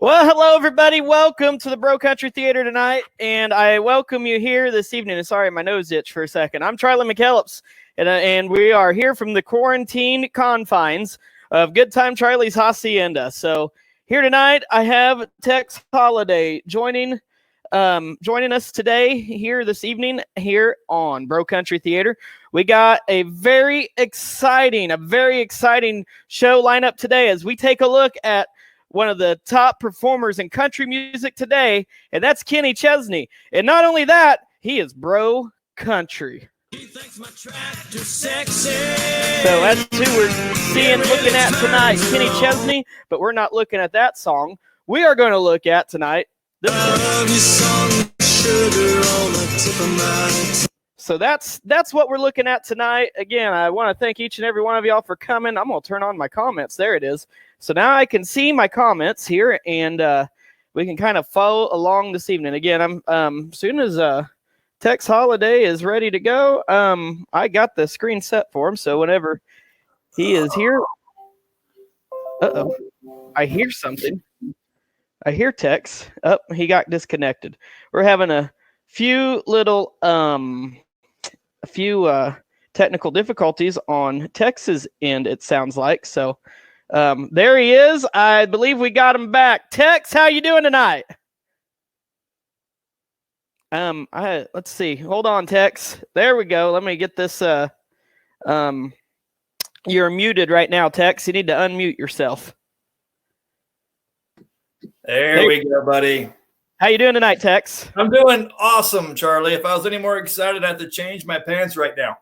Well, hello, everybody. Welcome to the Bro Country Theater tonight, and I welcome you here this evening. And sorry, my nose itched for a second. I'm Charlie McKellips, and we are here from the quarantine confines of Good Time Charlie's Hacienda. So here tonight, I have Tex Holiday joining us today here this evening here on Bro Country Theater. We got a very exciting show lineup today as we take a look at one of the top performers in country music today, and that's Kenny Chesney. And not only that, he is bro country. So that's who we're looking at tonight, Kenny Chesney, but we're not looking at that song. We are going to look at tonight this song. So that's what we're looking at tonight. Again, I want to thank each and every one of y'all for coming. I'm going to turn on my comments. There it is. So now I can see my comments here, and we can kind of follow along this evening. Again, I'm soon as Tex Holiday is ready to go, I got the screen set for him. So whenever he is here, I hear something. I hear Tex. Oh, he got disconnected. We're having a few little technical difficulties on Tex's end, it sounds like. So there he is. I believe we got him back. Tex, how you doing tonight? Let's see. Hold on, Tex. There we go. Let me get this. You're muted right now, Tex. You need to unmute yourself. There we go, buddy. How you doing tonight, Tex? I'm doing awesome, Charlie. If I was any more excited, I have to change my pants right now.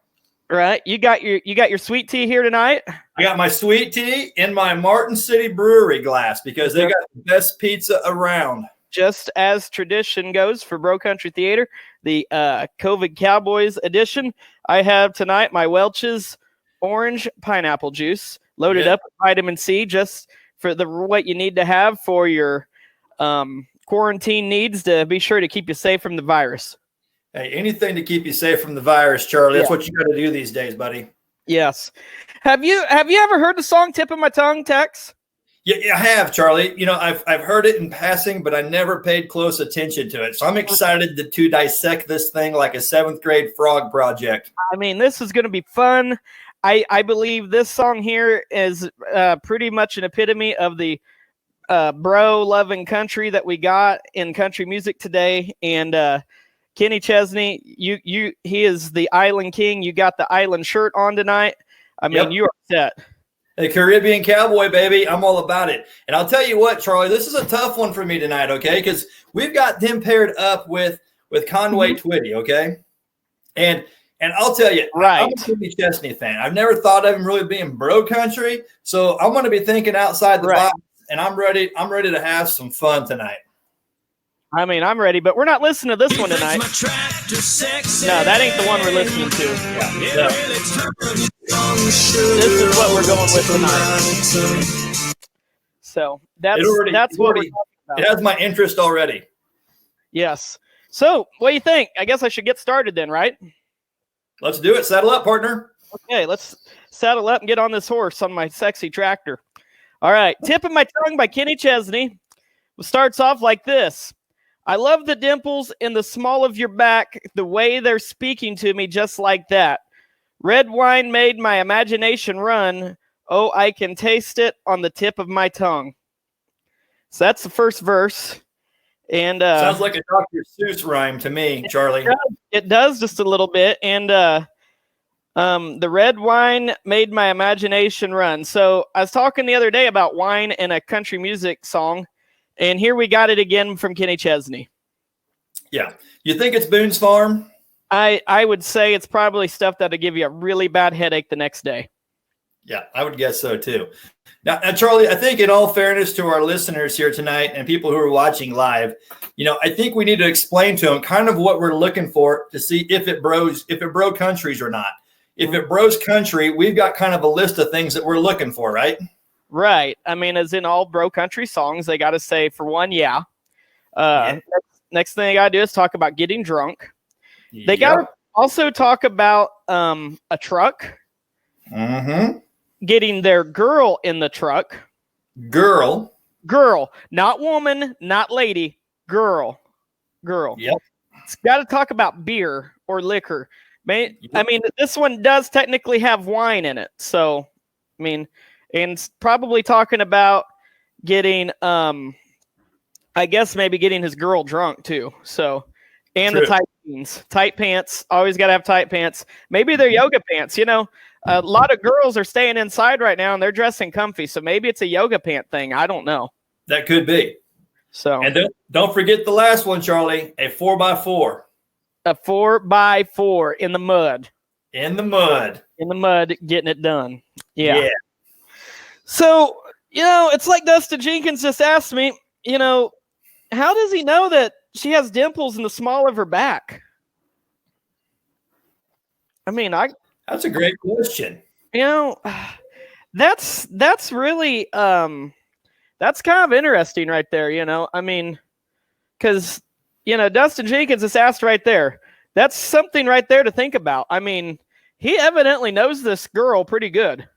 Right. You got your sweet tea here tonight? I got my sweet tea in my Martin City Brewery glass because they got the best pizza around. Just as tradition goes for Bro Country Theater, the COVID Cowboys edition, I have tonight my Welch's orange pineapple juice loaded up with vitamin C, just for what you need to have for your quarantine needs to be sure to keep you safe from the virus. Hey, anything to keep you safe from the virus, Charlie. That's what you got to do these days, buddy. Yes. Have you ever heard the song "Tip of My Tongue," Tex? Yeah, I have, Charlie. You know, I've heard it in passing, but I never paid close attention to it. So I'm excited to dissect this thing like a 7th grade frog project. I mean, this is going to be fun. I believe this song here is pretty much an epitome of the bro loving country that we got in country music today. And Kenny Chesney, he is the Island King. You got the Island shirt on tonight. I mean, you are set. The Caribbean Cowboy, baby. I'm all about it. And I'll tell you what, Charlie, this is a tough one for me tonight, okay? Because we've got him paired up with Conway Twitty, okay? And I'll tell you, I'm a Kenny Chesney fan. I've never thought of him really being bro country, so I'm going to be thinking outside the box, and I'm ready to have some fun tonight. I mean, I'm ready, but we're not listening to this one tonight. No, that ain't the one we're listening to. Yeah. This is what we're going with tonight. So that's what we're talking about. It has my interest already. Yes. So what do you think? I guess I should get started then, right? Let's do it. Saddle up, partner. Okay, let's saddle up and get on this horse on my sexy tractor. All right. Tip of My Tongue by Kenny Chesney starts off like this. I love the dimples in the small of your back, the way they're speaking to me just like that. Red wine made my imagination run. Oh, I can taste it on the tip of my tongue. So that's the first verse. And sounds like a Dr. Seuss rhyme to me, Charlie. It does just a little bit. And the red wine made my imagination run. So I was talking the other day about wine in a country music song. And here we got it again from Kenny Chesney. Yeah. You think it's Boone's Farm? I would say it's probably stuff that'll give you a really bad headache the next day. Yeah, I would guess so too. Now, Charlie, I think in all fairness to our listeners here tonight and people who are watching live, you know, I think we need to explain to them kind of what we're looking for to see if it bro countries or not. If it bros country, we've got kind of a list of things that we're looking for, right? Right. I mean, as in all bro country songs, they got to say, for one, yeah. Next thing they got to do is talk about getting drunk. They got to also talk about a truck. Mm-hmm. Getting their girl in the truck. Girl. Girl, not woman, not lady. Girl. Yep. It's got to talk about beer or liquor. I mean, this one does technically have wine in it. So, I mean, and it's probably talking about getting, I guess maybe getting his girl drunk too. So, and True. the tight jeans, tight pants. Always got to have tight pants. Maybe they're yoga pants. You know, a lot of girls are staying inside right now and they're dressing comfy. So maybe it's a yoga pant thing. I don't know. That could be. So, and don't forget the last one, Charlie. A 4x4. A 4x4 in the mud. In the mud. In the mud, getting it done. Yeah. So, you know, it's like Dustin Jenkins just asked me, you know, how does he know that she has dimples in the small of her back? I mean, that's a great question. You know, that's really that's kind of interesting right there, you know. I mean, because, you know, Dustin Jenkins is asked right there. That's something right there to think about. I mean, he evidently knows this girl pretty good,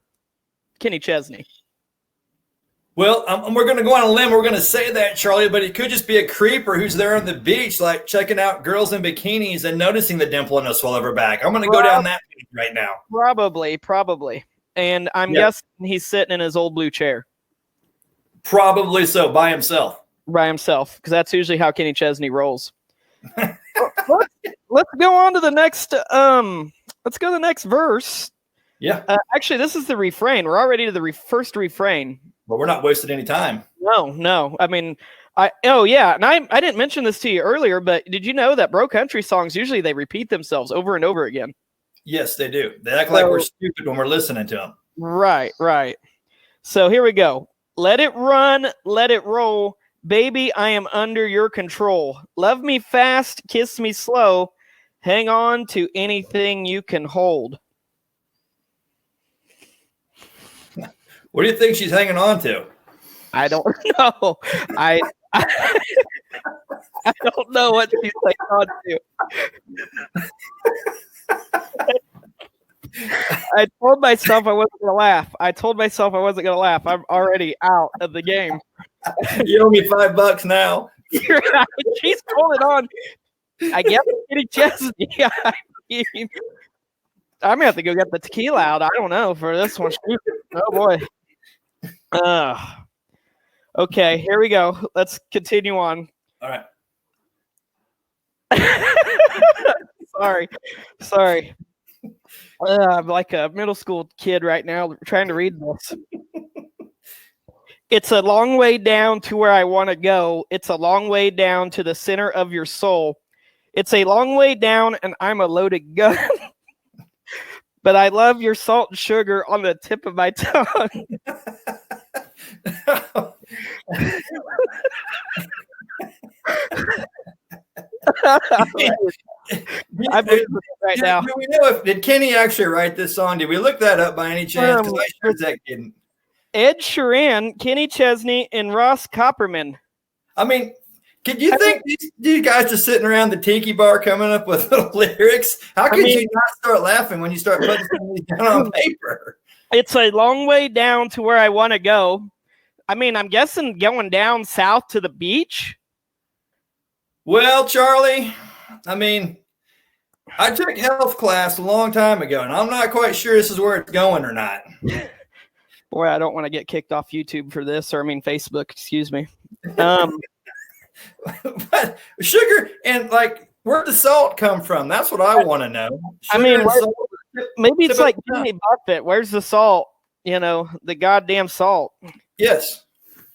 Kenny Chesney. Well, we're going to go on a limb. We're going to say that, Charlie, but it could just be a creeper who's there on the beach, like checking out girls in bikinis and noticing the dimple in the swell of her back. I'm going to go down that page right now. Probably. And I'm guessing he's sitting in his old blue chair. Probably so, by himself. By himself, because that's usually how Kenny Chesney rolls. Let's go on to the next. Let's go to the next verse. Yeah. Actually, this is the refrain. We're already to the first refrain. But we're not wasting any time. No. I mean, and I didn't mention this to you earlier, but did you know that bro country songs usually they repeat themselves over and over again? Yes, they do. They act like we're stupid when we're listening to them. Right. So here we go. Let it run, let it roll. Baby, I am under your control. Love me fast, kiss me slow. Hang on to anything you can hold. What do you think she's hanging on to? I don't know. I don't know what she's hanging on to. I told myself I wasn't going to laugh. I'm already out of the game. You owe me $5 now. She's holding on. I guess Kenny Chesney. I'm going to have to go get the tequila out. I don't know for this one. Oh, boy. Okay, here we go. Let's continue on. All right. Sorry. I'm like a middle school kid right now trying to read this. It's a long way down to where I want to go. It's a long way down to the center of your soul. It's a long way down and I'm a loaded gun. But I love your salt and sugar on the tip of my tongue. Right now. Do we know did Kenny actually write this song? Did we look that up by any chance? Because I sure as heck didn't. Ed Sheeran, Kenny Chesney, and Ross Copperman. I mean, could you think these guys are sitting around the tiki bar coming up with little lyrics? How could you not start laughing when you start putting these down on paper? It's a long way down to where I want to go. I mean, I'm guessing going down south to the beach. Well, Charlie, I mean, I took health class a long time ago, and I'm not quite sure this is where it's going or not. Boy, I don't want to get kicked off YouTube for this, Facebook, excuse me. But sugar and where'd the salt come from? That's what I want to know. Sugar maybe it's like Jimmy Buffett. Where's the salt? You know, the goddamn salt. Yes.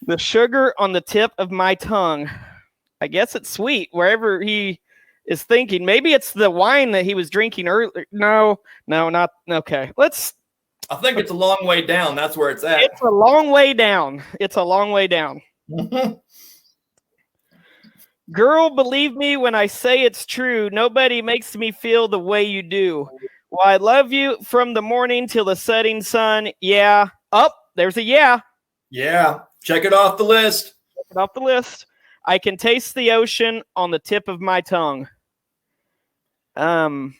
The sugar on the tip of my tongue. I guess it's sweet wherever he is thinking. Maybe it's the wine that he was drinking earlier. No, not okay. I think it's a long way down. That's where it's at. It's a long way down. Girl, believe me when I say it's true. Nobody makes me feel the way you do. Well, I love you from the morning till the setting sun. Yeah. There's a yeah. Yeah. Check it off the list. I can taste the ocean on the tip of my tongue. Maybe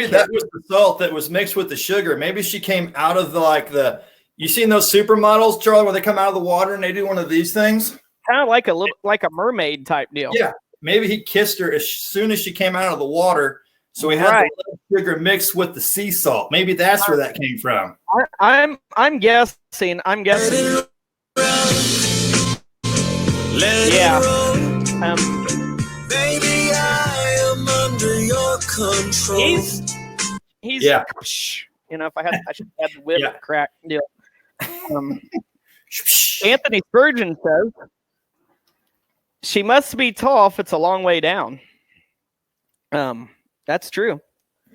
that was the salt that was mixed with the sugar. Maybe she came out of the You seen those supermodels, Charlie, where they come out of the water and they do one of these things? Kind of like a mermaid type deal. Yeah. Maybe he kissed her as soon as she came out of the water. So he had the sugar mixed with the sea salt. Maybe that's where that came from. I'm guessing. Yeah. Baby, I am under your control. He's if I should have the whip crack deal. Anthony Spurgeon says she must be tall if it's a long way down. That's true.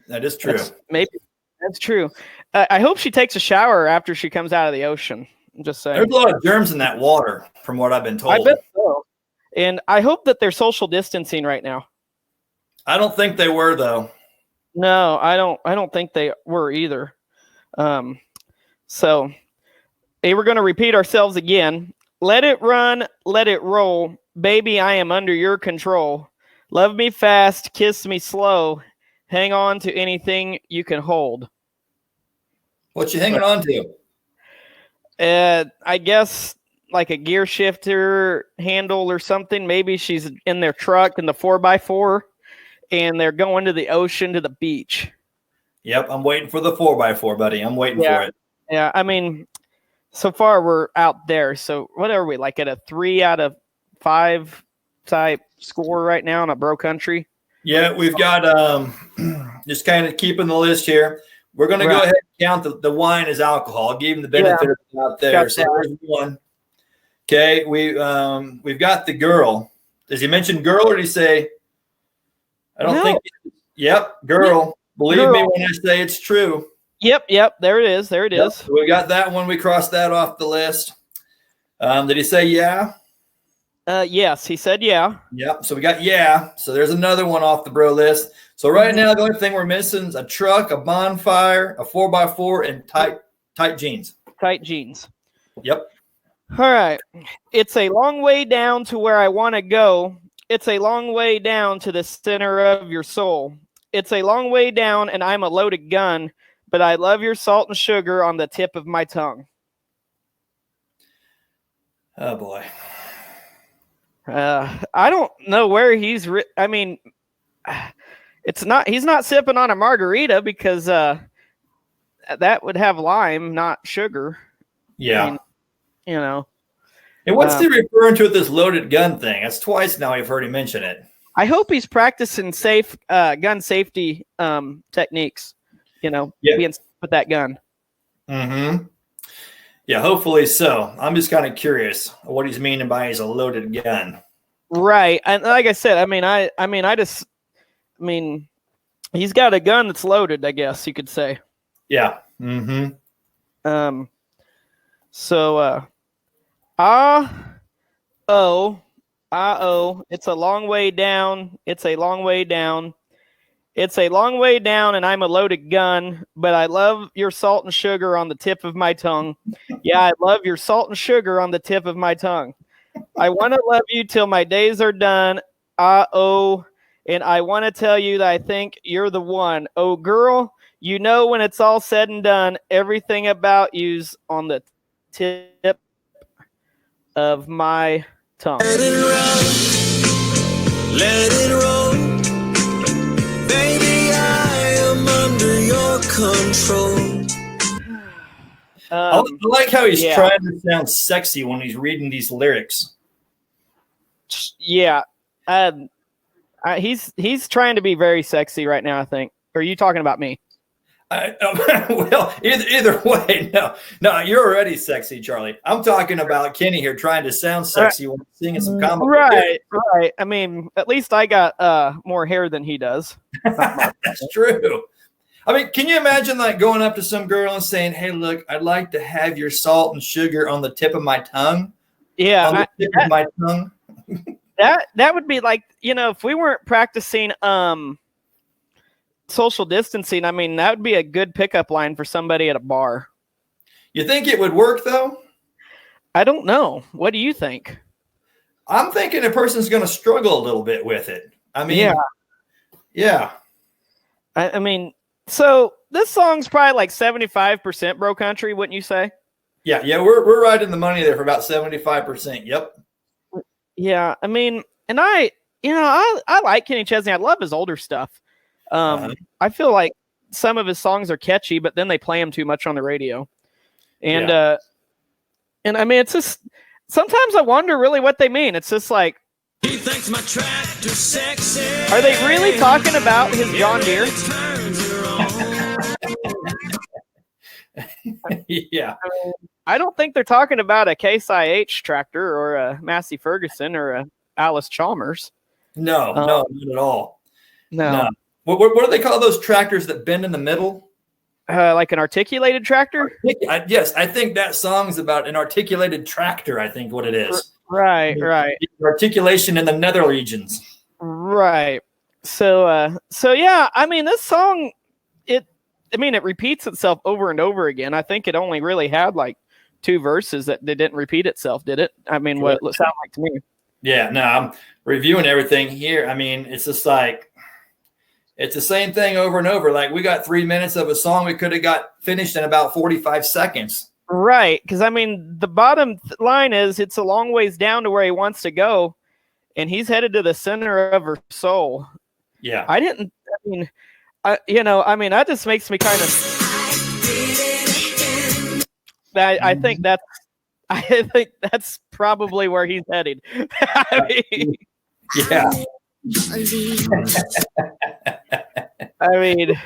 That is true. That's true. I hope she takes a shower after she comes out of the ocean. I'm just saying. There's a lot of germs in that water, from what I've been told. I bet so. And I hope that they're social distancing right now. I don't think they were, though. No, I don't think they were either. So we're going to repeat ourselves again. Let it run, let it roll. Baby, I am under your control. Love me fast, kiss me slow. Hang on to anything you can hold. What you hanging on to? I guess like a gear shifter handle or something. Maybe she's in their truck in the 4x4 and they're going to the ocean, to the beach. Yep, I'm waiting for the 4x4, buddy. I'm waiting for it. Yeah, I mean, so far we're out there. So what are we, like at a 3 out of 5 type score right now in a bro country? Yeah, we've got just kind of keeping the list here. We're going to go ahead and count the wine as alcohol. I'll give him the benefit out there. So there's one. Okay, we've got the girl. Does he mention girl or did he say? I don't think. Yep, girl. Believe me when I say it's true. Yep. There it is. So we got that one. We crossed that off the list. Did he say yeah? Yes, he said yeah. Yep. So we got yeah. So there's another one off the bro list. So right now the only thing we're missing is a truck, a bonfire, a 4x4, and tight jeans. Tight jeans. Yep. All right. It's a long way down to where I want to go. It's a long way down to the center of your soul. It's a long way down, and I'm a loaded gun, but I love your salt and sugar on the tip of my tongue. Oh, boy. I don't know where he's I mean, he's not sipping on a margarita because that would have lime, not sugar. Yeah. I mean, you know. And what's he referring to with this loaded gun thing? That's twice now we've heard him mention it. I hope he's practicing gun safety techniques, being with that gun. Mm-hmm. Yeah, hopefully so. I'm just kind of curious what he's meaning by he's a loaded gun. Right. And like I said, he's got a gun that's loaded, I guess you could say. Yeah. Mm-hmm. It's a long way down. It's a long way down. It's a long way down, and I'm a loaded gun, but I love your salt and sugar on the tip of my tongue. Yeah, I love your salt and sugar on the tip of my tongue. I want to love you till my days are done. And I want to tell you that I think you're the one. Oh, girl, when it's all said and done, everything about you's on the tip of my tongue. Let it run, let it roll. Baby, I am under your control. I like how he's trying to sound sexy when he's reading these lyrics. Yeah. He's trying to be very sexy right now, I think. Or are you talking about me? Well, either way, no, you're already sexy, Charlie. I'm talking about Kenny here trying to sound sexy when singing some comic. Right. I mean, at least I got more hair than he does. That's true. I mean, can you imagine like going up to some girl and saying, "Hey, look, I'd like to have your salt and sugar on the tip of my tongue." Yeah, on the tip of my tongue. That would be like, if we weren't practicing social distancing, I mean, that would be a good pickup line for somebody at a bar. You think it would work though? I don't know. What do you think? I'm thinking a person's going to struggle a little bit with it. I mean, yeah. I mean, so this song's probably like 75% bro country, wouldn't you say? Yeah, we're right in the money there for about 75%. Yep. Yeah, I mean, and I like Kenny Chesney. I love his older stuff. I feel like some of his songs are catchy, but then they play them too much on the radio. And and I mean, it's just sometimes I wonder really what they mean. It's just like, He thinks my tractor sexy. are they really talking about his John Deere? Yeah. I don't think they're talking about a Case IH tractor or a Massey Ferguson or a Alice Chalmers. No, not at all. No. What do they call those tractors that bend in the middle? Like an articulated tractor? Yes, I think that song's about an articulated tractor, I think what it is. Right. Articulation in the nether regions. Right. So yeah, I mean, this song, it repeats itself over and over again. I think it only really had like 2 verses that didn't repeat itself, did it? I mean, what it sounded like to me. Yeah, no, I'm reviewing everything here. I mean, it's just like, it's the same thing over and over. Like, we got 3 minutes of a song we could have got finished in about 45 seconds. Right, because I mean, the bottom line is it's a long ways down to where he wants to go, and he's headed to the center of her soul. Yeah. That just makes me kind of. I think that's probably where he's headed. Yeah. I mean,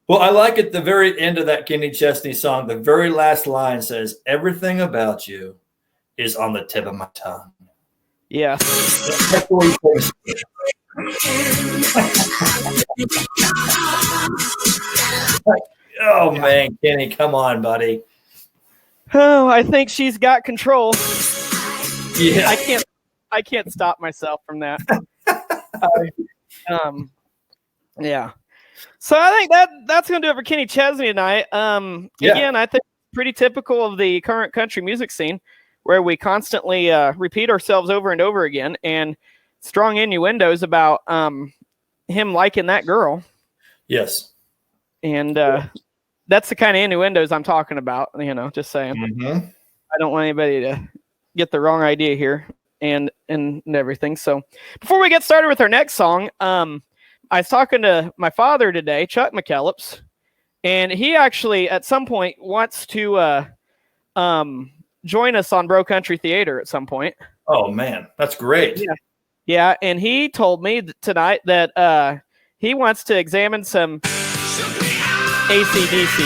well, I like at the very end of that Kenny Chesney song, the very last line says, "Everything about you is on the tip of my tongue." Yeah. Oh man, Kenny, come on, buddy. Oh, I think she's got control. Yeah. I can't stop myself from that. Yeah. So I think that's going to do it for Kenny Chesney tonight. Again, I think pretty typical of the current country music scene, where we constantly repeat ourselves over and over again, and strong innuendos about him liking that girl. Yes. And that's the kind of innuendos I'm talking about. Just saying. Mm-hmm. I don't want anybody to get the wrong idea here and everything. So before we get started with our next song, I was talking to my father today, Chuck McKellips, and he actually at some point wants to join us on Bro Country Theater at some point. Oh man, that's great. Yeah, and he told me tonight that he wants to examine some AC/DC.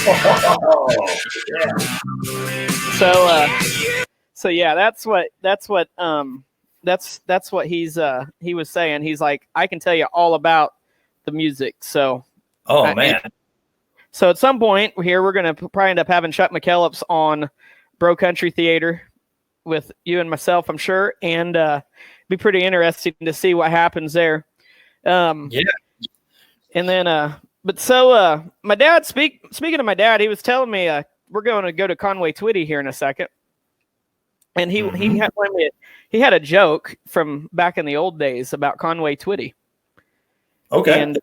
Oh, yeah. So yeah, that's what he was saying. He's like, I can tell you all about the music. So man. So at some point here, we're gonna probably end up having Chuck McKellips on Bro Country Theater with you and myself, I'm sure, and be pretty interesting to see what happens there. And then my dad, speaking of my dad, he was telling me we're going to go to Conway Twitty here in a second. And he had a joke from back in the old days about Conway Twitty. Okay. And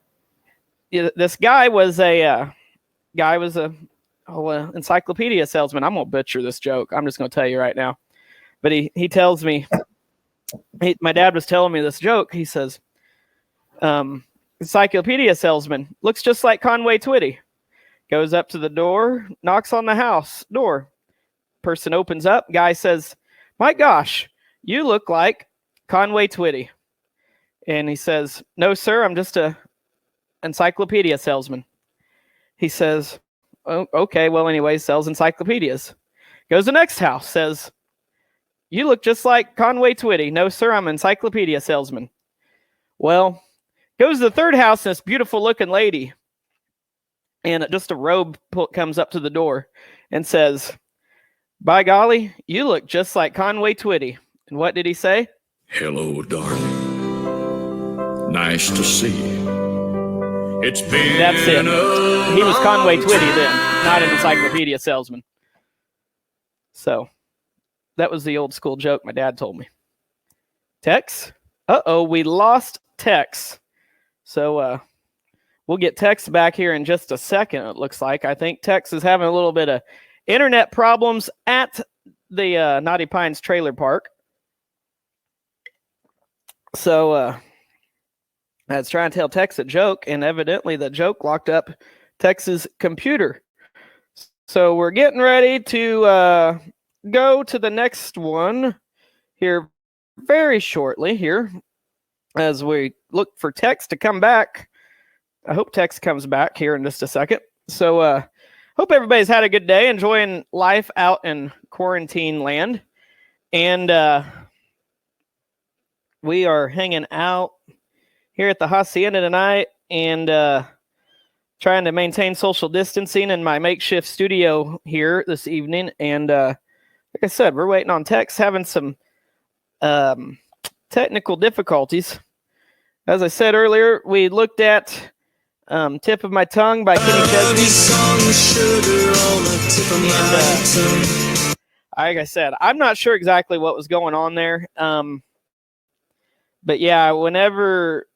this guy was an encyclopedia salesman. I'm gonna butcher this joke. I'm just gonna tell you right now. But he tells me, my dad was telling me this joke. He says, encyclopedia salesman looks just like Conway Twitty. Goes up to the door, knocks on the house door. Person opens up. Guy says, "My gosh, you look like Conway Twitty." And he says, "No, sir, I'm just a encyclopedia salesman." He says, "Oh, okay, well, anyway, sells encyclopedias." Goes to the next house, says, "You look just like Conway Twitty." "No, sir, I'm an encyclopedia salesman." Well, goes to the third house, and this beautiful looking lady, and just a robe comes up to the door and says, "By golly, you look just like Conway Twitty." And what did he say? Hello, darling. Nice to see you. It's been That's it. He was Conway Twitty then, not an encyclopedia salesman. So that was the old school joke my dad told me. Tex? Uh-oh, we lost Tex. So we'll get Tex back here in just a second, it looks like. I think Tex is having a little bit of internet problems at the Naughty Pines trailer park. So I was trying to tell Tex a joke, and evidently the joke locked up Tex's computer. So we're getting ready to go to the next one here very shortly here as we look for Tex to come back. I hope Tex comes back here in just a second. So hope everybody's had a good day, enjoying life out in quarantine land. And we are hanging out here at the Hacienda tonight and trying to maintain social distancing in my makeshift studio here this evening. And like I said, we're waiting on Tex, having some technical difficulties. As I said earlier, we looked at Tip of My Tongue by Kenny Chesney. Like I said, I'm not sure exactly what was going on there. But yeah, whenever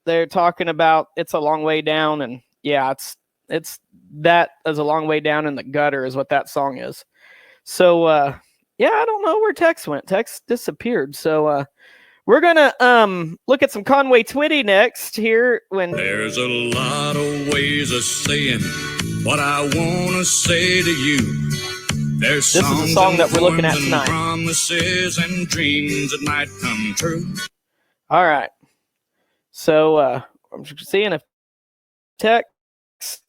they're talking about It's a Long Way Down, and yeah, it's that is a long way down in the gutter is what that song is. So yeah, I don't know where Tex went. Tex disappeared. So we're gonna look at some Conway Twitty next here. When there's a lot of ways of saying what I wanna say to you. There's this is the song that we're looking at tonight. Promises and dreams that might come true. All right. So I'm seeing if Tex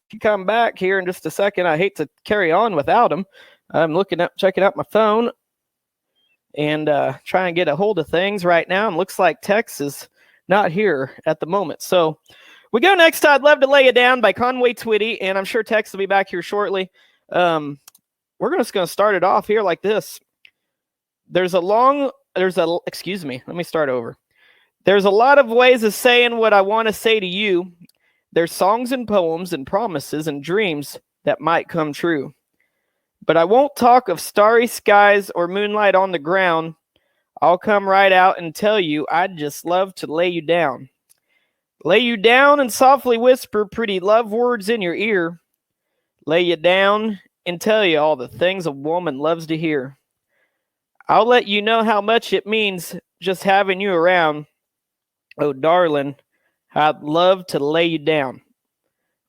can come back here in just a second. I hate to carry on without him. I'm checking out my phone and trying to get a hold of things right now. And looks like Tex is not here at the moment. So we go next to I'd Love to Lay You Down by Conway Twitty. And I'm sure Tex will be back here shortly. We're just going to start it off here like this. Excuse me. Let me start over. There's a lot of ways of saying what I want to say to you. There's songs and poems and promises and dreams that might come true. But I won't talk of starry skies or moonlight on the ground. I'll come right out and tell you I'd just love to lay you down. Lay you down and softly whisper pretty love words in your ear. Lay you down and tell you all the things a woman loves to hear. I'll let you know how much it means just having you around. Oh, darling, I'd love to lay you down.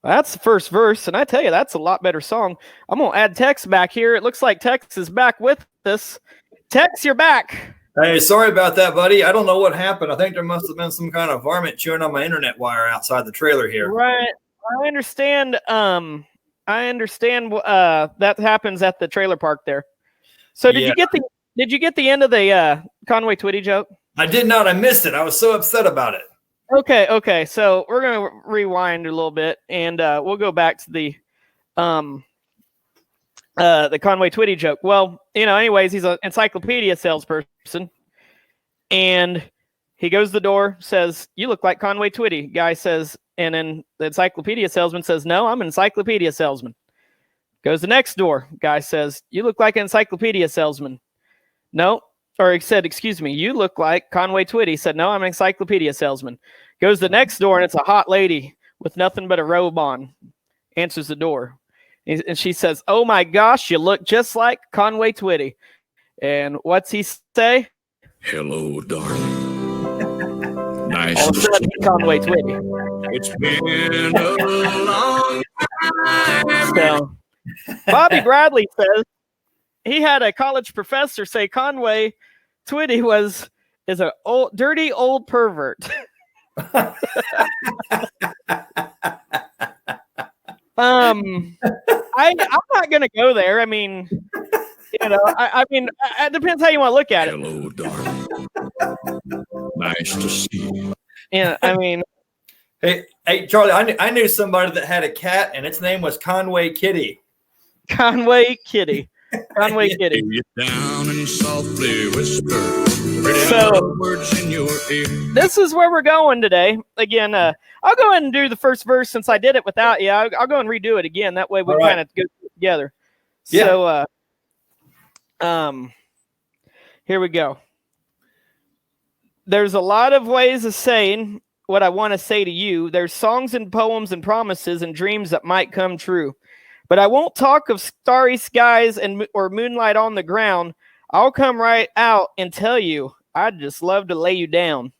Well, that's the first verse, and I tell you, that's a lot better song. I'm going to add Tex back here. It looks like Tex is back with us. Tex, you're back. Hey, sorry about that, buddy. I don't know what happened. I think there must have been some kind of varmint chewing on my internet wire outside the trailer here. Right. I understand. That happens at the trailer park there. So did you get the end of the Conway Twitty joke? I did not. I missed it. I was so upset about it. Okay. So we're gonna rewind a little bit, and we'll go back to the Conway Twitty joke. Well, anyways, he's an encyclopedia salesperson, and he goes to the door, says, "You look like Conway Twitty." Guy says, and then the encyclopedia salesman says, "No, I'm an encyclopedia salesman." Goes the next door. Guy says, "You look like an encyclopedia salesman." No. Or he said, "Excuse me, you look like Conway Twitty." He said, "No, I'm an encyclopedia salesman." Goes to the next door, and it's a hot lady with nothing but a robe on. Answers the door. And she says, "Oh my gosh, you look just like Conway Twitty." And what's he say? "Hello, darling. Nice All of a sudden, Conway Twitty. It's been a long time." So, Bobby Bradley says he had a college professor say Conway Twitty is a dirty old pervert. I'm not gonna go there. I mean, I mean, it depends how you want to look at it. "Hello, darling. Nice to see you." Yeah, I mean, Hey, Charlie, I knew somebody that had a cat, and its name was Conway Kitty. Conway Kitty. Conway Kitty. Lay you down and softly whisper pretty So, words in your ear. this is where we're going today. Again, I'll go ahead and do the first verse since I did it without you. I'll go and redo it again. That way we All right. kind of go together. Yeah. So, here we go. There's a lot of ways of saying what I want to say to you. There's songs and poems and promises and dreams that might come true. But I won't talk of starry skies or moonlight on the ground. I'll come right out and tell you, I'd just love to lay you down.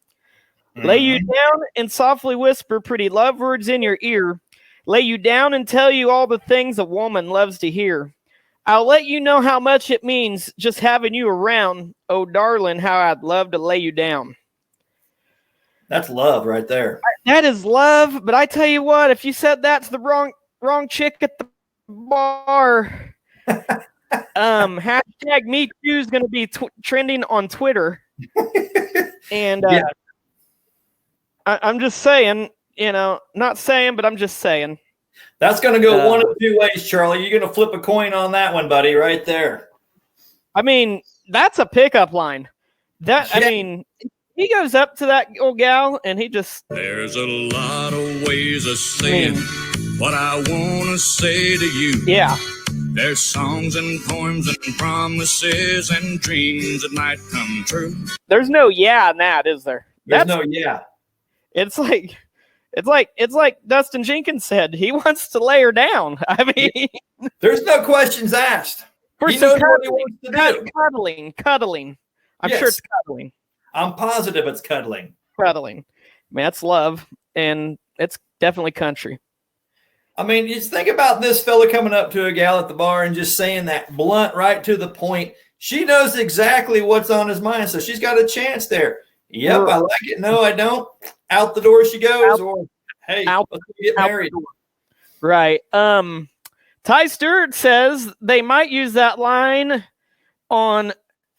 Lay you down and softly whisper pretty love words in your ear. Lay you down and tell you all the things a woman loves to hear. I'll let you know how much it means just having you around. Oh, darling, how I'd love to lay you down. That's love right there. That is love, but I tell you what, if you said that to the wrong chick at the bar, hashtag Me Too is going to be trending on Twitter. And yeah. I'm just saying, not saying, but I'm just saying. That's going to go one of two ways, Charlie. You're going to flip a coin on that one, buddy, right there. I mean, that's a pickup line. I mean, he goes up to that old gal and he just... There's a lot of ways of saying what I want to say to you. Yeah. There's songs and poems and promises and dreams that might come true. There's no yeah in that, is there? There's no yeah. It's like Dustin Jenkins said. He wants to lay her down. I mean, there's no questions asked. He knows what he wants to do. Cuddling. I'm sure it's cuddling. I'm positive it's cuddling. Cuddling. I mean, that's love, and it's definitely country. I mean, just think about this fella coming up to a gal at the bar and just saying that blunt, right to the point. She knows exactly what's on his mind, so she's got a chance there. Yep, I like it. No, I don't. Out the door she goes, or hey, let's get married. Right. Ty Stewart says they might use that line on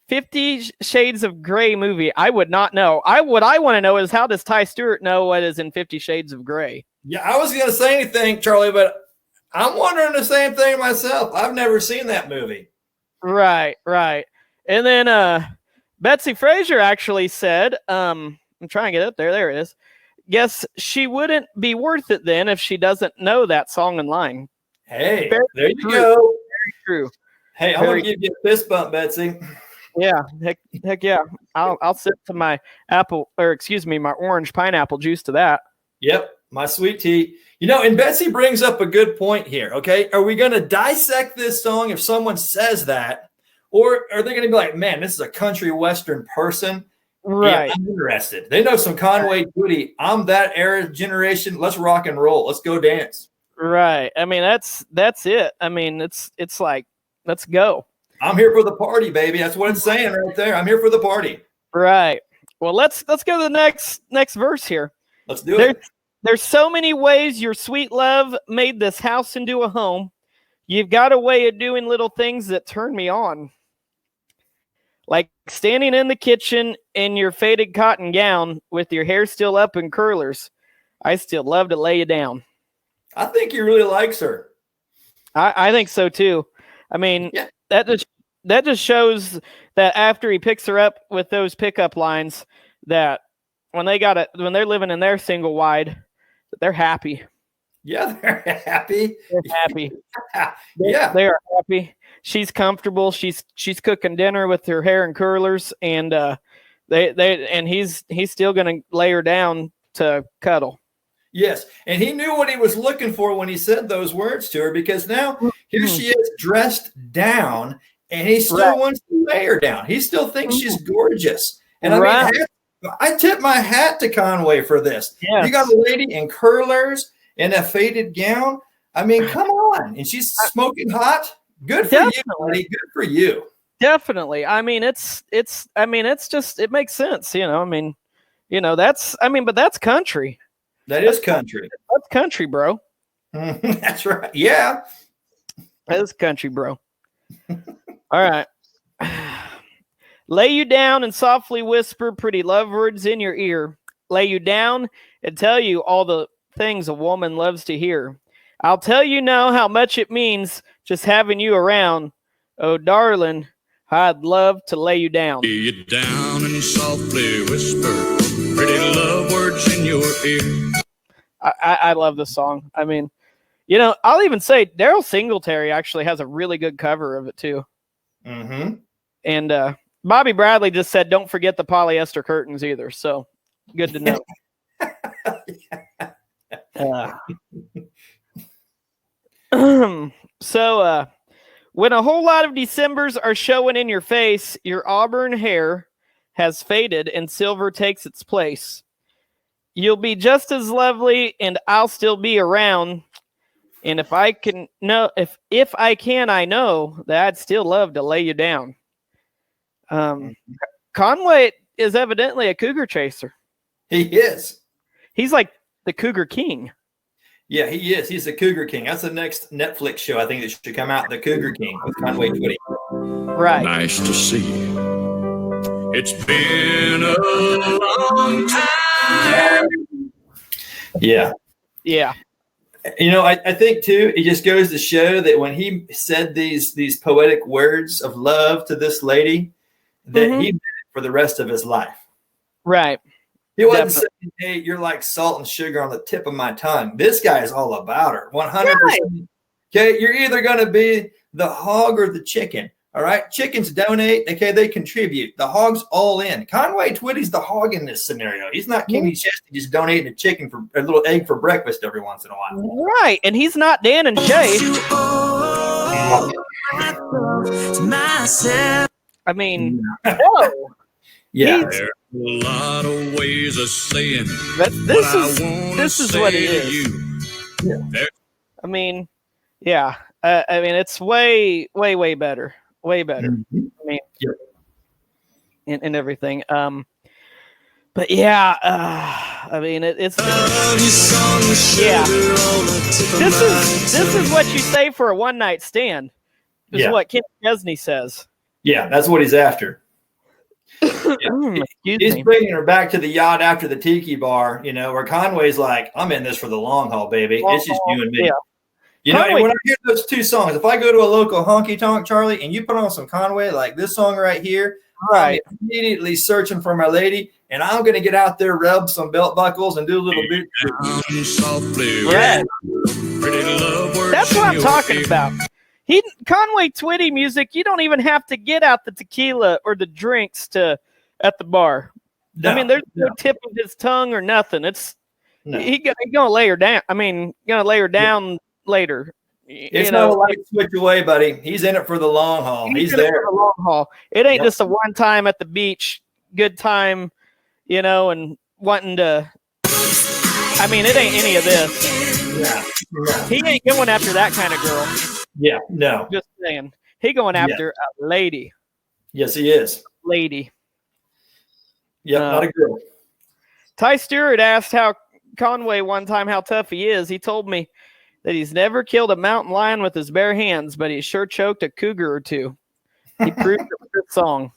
50 Shades of Grey movie. I would not know. What I want to know is, how does Ty Stewart know what is in 50 Shades of Grey? Yeah, I wasn't going to say anything, Charlie, but I'm wondering the same thing myself. I've never seen that movie. Right. And then Betsy Frazier actually said, I'm trying to get up there. There it is. Guess she wouldn't be worth it then if she doesn't know that song and line. Hey, there you go. Very true. Hey, I'm going to give you a fist bump, Betsy. Yeah, heck yeah. I'll sip to my my orange pineapple juice to that. Yep, my sweet tea. And Betsy brings up a good point here, okay? Are we going to dissect this song if someone says that? Or are they going to be like, man, this is a country western person? Right. Yeah, I'm interested. They know some Conway Twitty. I'm that era generation. Let's rock and roll. Let's go dance. Right. I mean, that's it. I mean, it's like, let's go. I'm here for the party, baby. That's what it's saying right there. I'm here for the party. Right. Well, let's go to the next verse here. Let's do it. There's so many ways your sweet love made this house into a home. You've got a way of doing little things that turn me on. Like standing in the kitchen in your faded cotton gown with your hair still up in curlers. I still love to lay you down. I think he really likes her. I think so too. I mean, that just shows that after he picks her up with those pickup lines, that when they're living in their single wide, they're happy. Yeah, they're happy. They're happy. Yeah, they are happy. She's comfortable. She's cooking dinner with her hair in curlers, and he's still gonna lay her down to cuddle. Yes, and he knew what he was looking for when he said those words to her, because now here she is dressed down, and he still wants to lay her down. He still thinks she's gorgeous. And I mean, I tip my hat to Conway for this. Yes. You got a lady in curlers in a faded gown. I mean, come on. And she's smoking hot. Good for you, buddy. Good for you. Definitely. I mean, it makes sense, I mean, but that's country. That is country. That's country, bro. That's right. Yeah. That is country, bro. All right. Lay you down and softly whisper pretty love words in your ear. Lay you down and tell you all the things a woman loves to hear. I'll tell you now how much it means just having you around. Oh, darling, I'd love to lay you down. Lay you down and softly whisper pretty love words in your ear. I love this song. I mean, I'll even say Daryl Singletary actually has a really good cover of it too. Mm-hmm. And Bobby Bradley just said, don't forget the polyester curtains either. So good to know. So, when a whole lot of Decembers are showing in your face, your auburn hair has faded and silver takes its place. You'll be just as lovely, and I'll still be around. And if I can, I know that I'd still love to lay you down. Conway is evidently a cougar chaser. He is. He's like the Cougar King. Yeah, he is. He's the Cougar King. That's the next Netflix show I think that should come out, The Cougar King with Conway Twitty. Right. Nice to see you. It's been a long time. Yeah. Yeah. You know, I think too, it just goes to show that when he said these poetic words of love to this lady, that he did it for the rest of his life. Right. He wasn't saying, hey, you're like salt and sugar on the tip of my tongue. This guy is all about her. 100%. Right. Okay, you're either going to be the hog or the chicken. All right, chickens donate. Okay, they contribute. The hog's all in. Conway Twitty's the hog in this scenario. He's not Kenny Chesney just donating a chicken for a little egg for breakfast every once in a while. Right, and he's not Dan and Shay. I mean, whoa. Yeah. There's a lot of ways of saying this is what it is. Yeah. I mean, yeah. I mean, it's way better. Way better. Mm-hmm. I mean, and everything. But yeah, I mean, it's yeah. This is what you say for a one night stand. Is what Ken Chesney says. Yeah, that's what he's after. He's bringing her back to the yacht after the tiki bar, you know, where Conway's like, I'm in this for the long haul, baby. It's just you and me. Yeah. You know, and when I hear those two songs, if I go to a local honky tonk, Charlie, and you put on some Conway, like this song right here, right, I'm immediately searching for my lady, and I'm going to get out there, rub some belt buckles, and do a little bit. Yeah. That's what I'm talking about. Conway Twitty music, you don't even have to get out the tequila or the drinks at the bar. No, I mean, there's no tip of his tongue or nothing. It's he gonna lay her down. I mean, gonna lay her down later. It's not a light switch away, buddy. He's in it for the long haul. He's there for the long haul. It ain't just a one time at the beach, good time, you know, and wanting to. I mean, it ain't any of this. Yeah. He ain't going after that kind of girl. Yeah, no. Just saying. He going after a lady. Yes, he is. Lady. Yeah, not a girl. Ty Stewart asked how Conway one time how tough he is. He told me that he's never killed a mountain lion with his bare hands, but he sure choked a cougar or two. He proved it with this song.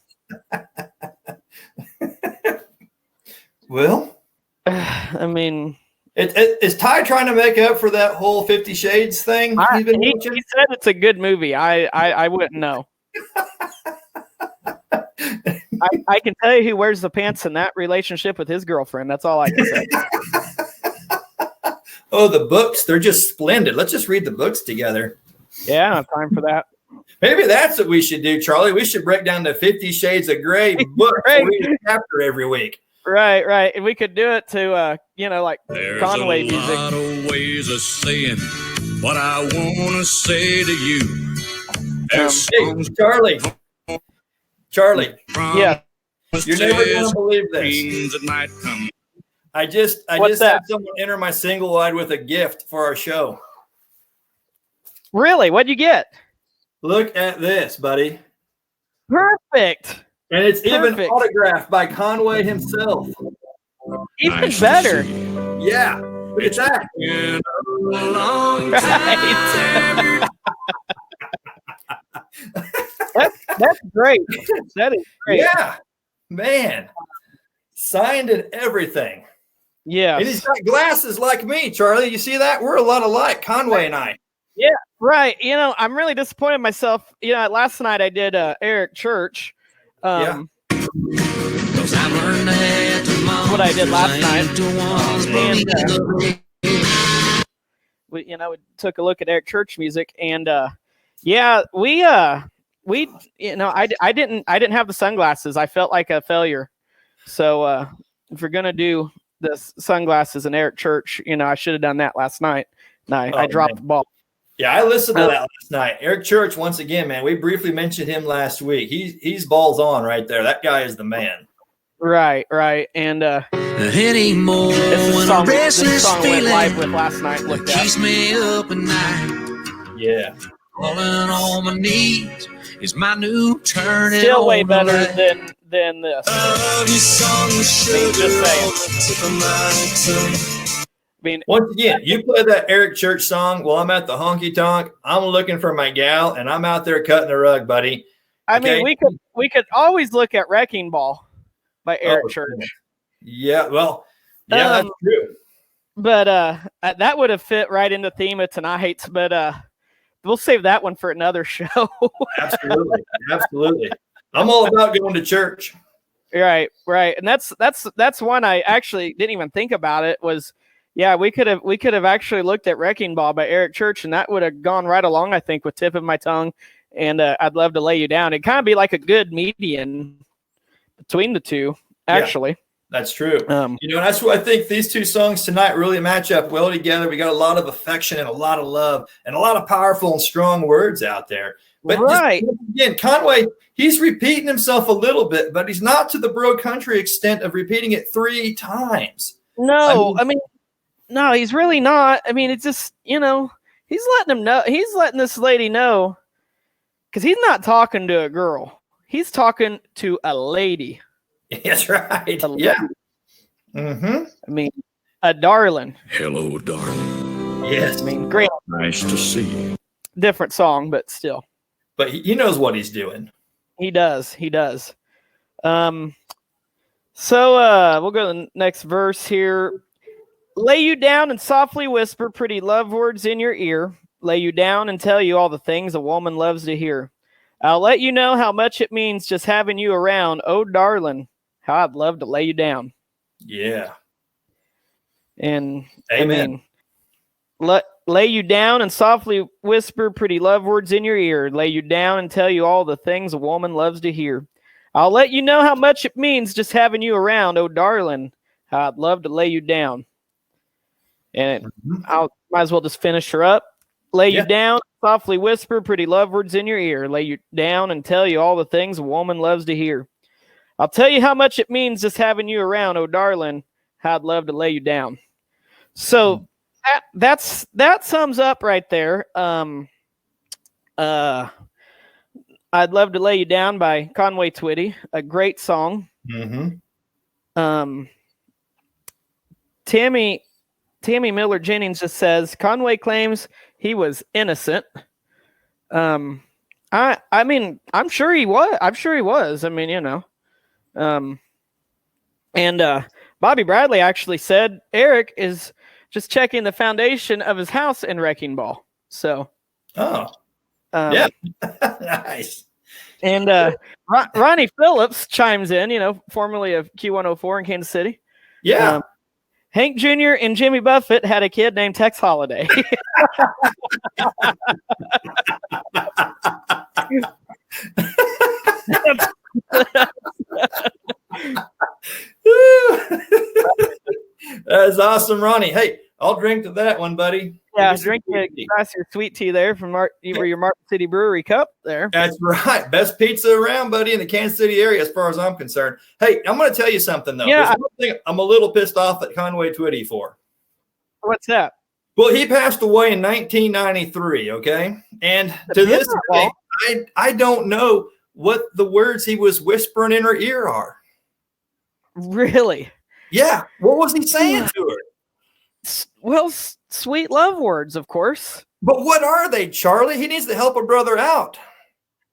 Well, I mean, is Ty trying to make up for that whole 50 Shades thing? He said it's a good movie. I wouldn't know. I can tell you who wears the pants in that relationship with his girlfriend. That's all I can say. Oh, the books. They're just splendid. Let's just read the books together. Yeah, I don't have time for that. Maybe that's what we should do, Charlie. We should break down the 50 Shades of Grey book and read a chapter every week. Right. And we could do it to, like There's Conway music. music. There's a lot of ways of saying what I want to say to you. Hey, Charlie. Yeah. You're never going to believe this. I just had someone enter my single wide with a gift for our show. Really? What'd you get? Look at this, buddy. Perfect. And it's even autographed by Conway himself. Even nice better. Yeah. Look at that. That's great. That is great. Yeah. Man. Signed and everything. Yeah. And he's got glasses like me, Charlie. You see that? We're a lot alike, Conway and I. Yeah, right. You know, I'm really disappointed in myself. You know, last night I did Eric Church. What I did last night. And, we took a look at Eric Church music, and we I didn't have the sunglasses. I felt like a failure. So if we're gonna do the sunglasses and Eric Church, I should have done that last night. And I dropped the ball. Yeah, I listened to that last night. Eric Church, once again, man, we briefly mentioned him last week. He's balls on right there. That guy is the man. Right. And Anymore, this song went live with last night. Looked at. Keeps me up at night. Yeah. Falling on my knees is my new turning. Still way better than this. Once again, you play that Eric Church song while I'm at the honky tonk. I'm looking for my gal, and I'm out there cutting the rug, buddy. I mean, we could always look at Wrecking Ball by Eric Church. Yeah, well, yeah, that's true. But that would have fit right in the theme of tonight's. But we'll save that one for another show. Absolutely. I'm all about going to church. Right, and that's one I actually didn't even think about. It was, yeah, we could have actually looked at Wrecking Ball by Eric Church, and that would have gone right along, I think, with Tip of My Tongue. And I'd Love to Lay You Down. It'd kind of be like a good median between the two, actually. Yeah, that's true. That's why I think these two songs tonight really match up well together. We got a lot of affection and a lot of love and a lot of powerful and strong words out there. But again, Conway, he's repeating himself a little bit, but he's not to the bro country extent of repeating it 3 times. No, no, he's really not. I mean, it's just, he's letting him know. He's letting this lady know. Because he's not talking to a girl. He's talking to a lady. That's right. Yeah. Mm-hmm. I mean, a darling. Hello, darling. Yes. I mean, great. Nice to see you. Different song, but still. But he knows what he's doing. He does. So we'll go to the next verse here. Lay you down and softly whisper pretty love words in your ear. Lay you down and tell you all the things a woman loves to hear. I'll let you know how much it means just having you around. Oh, darling, how I'd love to lay you down. Yeah. And amen. Lay you down and softly whisper pretty love words in your ear. Lay you down and tell you all the things a woman loves to hear. I'll let you know how much it means just having you around. Oh, darling, how I'd love to lay you down. And I might as well just finish her up. Lay you down, softly whisper pretty love words in your ear. Lay you down and tell you all the things a woman loves to hear. I'll tell you how much it means just having you around. Oh, darling, how I'd love to lay you down. So that sums up right there. I'd Love to Lay You Down by Conway Twitty, a great song. Mm-hmm. Tammy Miller Jennings just says Conway claims he was innocent. I mean, I'm sure he was. I mean, and Bobby Bradley actually said Eric is just checking the foundation of his house in Wrecking Ball. So, yeah, nice. And Ronnie Phillips chimes in, formerly of Q104 in Kansas City. Yeah. Hank Jr. and Jimmy Buffett had a kid named Tex Holiday. That's awesome, Ronnie. Hey, I'll drink to that one, buddy. Yeah, drink a glass of your sweet tea there from your Market City Brewery cup there. That's right. Best pizza around, buddy, in the Kansas City area as far as I'm concerned. Hey, I'm going to tell you something, though. Yeah, There's one thing I'm a little pissed off at Conway Twitty for. What's that? Well, he passed away in 1993, okay? And to this day, I don't know what the words he was whispering in her ear are. Really? Yeah. What was he saying to her? Well, sweet love words, of course. But what are they, Charlie? He needs to help a brother out.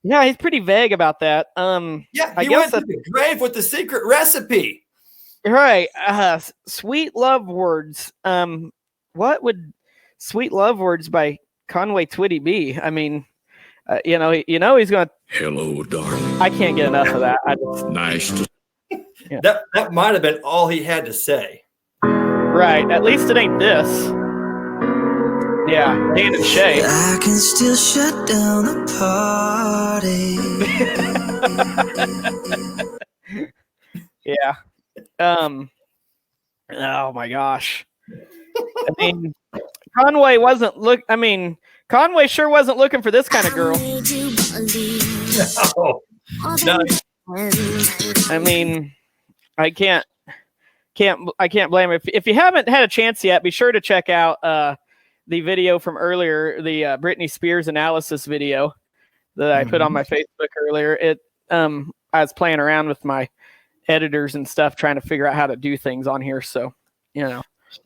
Yeah, he's pretty vague about that. Yeah, he went to the grave with the secret recipe. Right. Sweet love words. What would sweet love words by Conway Twitty be? I mean, he's going to. Hello, darling. I can't get enough of that. Nice to. Yeah. That might have been all he had to say. Right. At least it ain't this. Yeah. Dan and Shay. I can still shut down the party. Yeah. Oh my gosh. I mean, Conway Conway sure wasn't looking for this kind of girl. No. I mean, I can't blame him. If you haven't had a chance yet, be sure to check out the video from earlier, the Britney Spears analysis video that I put on my Facebook earlier. I was playing around with my editors and stuff, trying to figure out how to do things on here. So,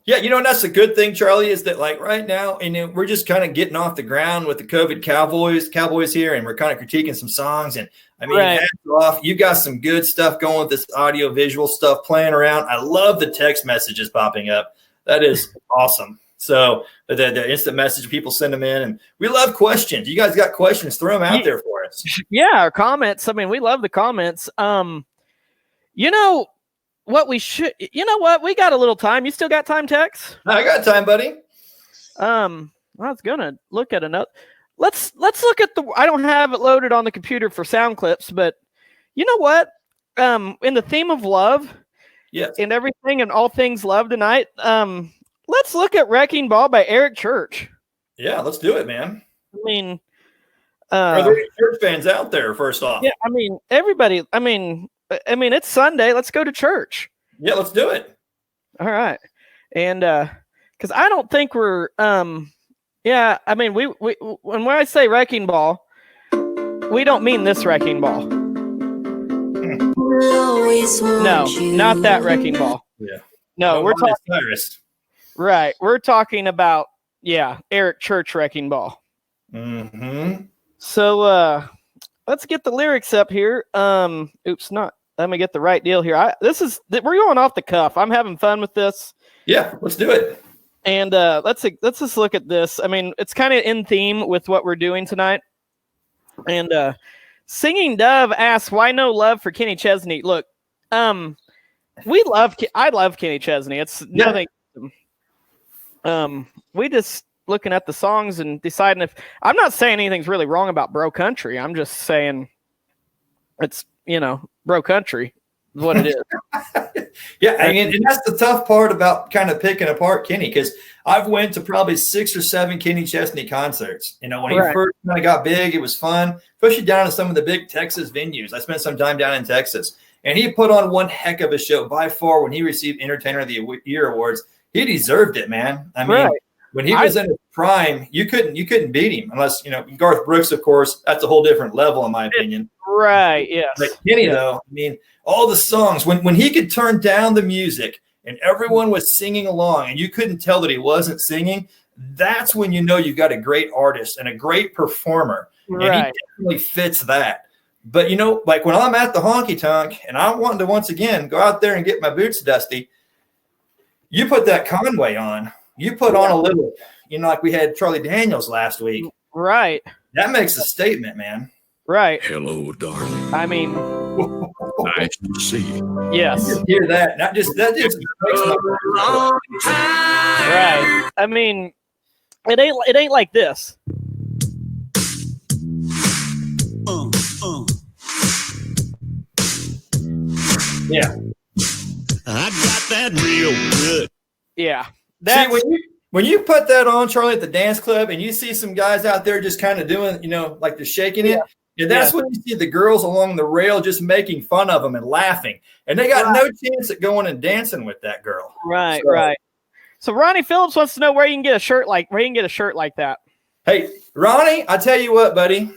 Yeah, and that's a good thing, Charlie, is that like right now, and we're just kind of getting off the ground with the COVID Cowboys here, and we're kind of critiquing some songs. And I mean, hats off, you got some good stuff going with this audio visual stuff playing around. I love the text messages popping up. That is awesome. So the instant message, people send them in, and we love questions. You guys got questions, throw them out there for us. Yeah, our comments. I mean, we love the comments. You know what we should, we got a little time. You still got time, Tex? I got time, buddy. I was gonna look at another. Let's look at I don't have it loaded on the computer for sound clips, but you know what? In the theme of love, and everything and all things love tonight, let's look at Wrecking Ball by Eric Church. Yeah, let's do it, man. I mean, are there any church fans out there, first off? Yeah, I mean, everybody, I mean, it's Sunday. Let's go to church. Yeah, let's do it. All right. And because I don't think we're I mean, we when I say Wrecking Ball, we don't mean this Wrecking Ball. No, not that Wrecking Ball. Yeah. No, we're talking Cyrus. Right. We're talking about Eric Church Wrecking Ball. So let's get the lyrics up here. Let me get the right deal here. We're going off the cuff. I'm having fun with this. Yeah, let's do it. And let's just look at this. I mean, it's kind of in theme with what we're doing tonight. And Singing Dove asks, why no love for Kenny Chesney? Look, I love Kenny Chesney. It's nothing. We just looking at the songs and deciding if I'm not saying anything's really wrong about bro country. I'm just saying it's, bro country is what it is. Yeah. And that's the tough part about kind of picking apart Kenny, because I've went to probably 6 or 7 Kenny Chesney concerts. When he first kind of got big, it was fun, especially down in some of the big Texas venues. I spent some time down in Texas, and he put on one heck of a show. By far, when he received Entertainer of the Year awards, he deserved it, man. I mean, when he was in his prime, you couldn't beat him unless, Garth Brooks, of course, that's a whole different level in my opinion. Right. Yes. But Kenny, though, I mean, all the songs, when he could turn down the music and everyone was singing along and you couldn't tell that he wasn't singing, that's when you got a great artist and a great performer. Right. And he definitely fits that. But, like when I'm at the honky tonk and I'm wanting to once again go out there and get my boots dusty, you put that Conway on. You put on a little, like we had Charlie Daniels last week. Right. That makes a statement, man. Right. Hello, darling. I mean, nice to see you. Yes. You hear that? That just makes right. I mean, it ain't like this. Yeah. I got that real good. Yeah. See, when you put that on, Charlie, at the dance club, and you see some guys out there just kind of doing, like they're shaking it, that's when you see the girls along the rail just making fun of them and laughing, and they got no chance at going and dancing with that girl. Right, right. So Ronnie Phillips wants to know where you can get a shirt like that. Hey, Ronnie, I tell you what, buddy,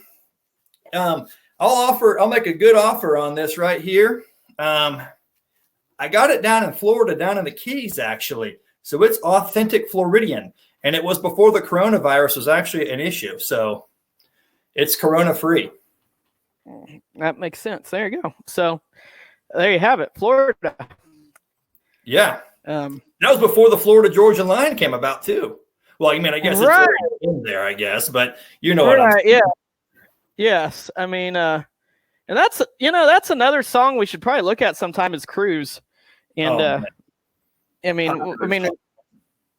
I'll make a good offer on this right here. I got it down in Florida, down in the Keys, actually. So it's authentic Floridian, and it was before the coronavirus was actually an issue. So it's corona free. That makes sense. There you go. So there you have it, Florida. Yeah. That was before the Florida-Georgia line came about too. Well, I mean, I guess it's in there, I guess, but what I'm saying. Yeah. Yes. I mean, and that's another song we should probably look at sometime is Cruise. And I mean,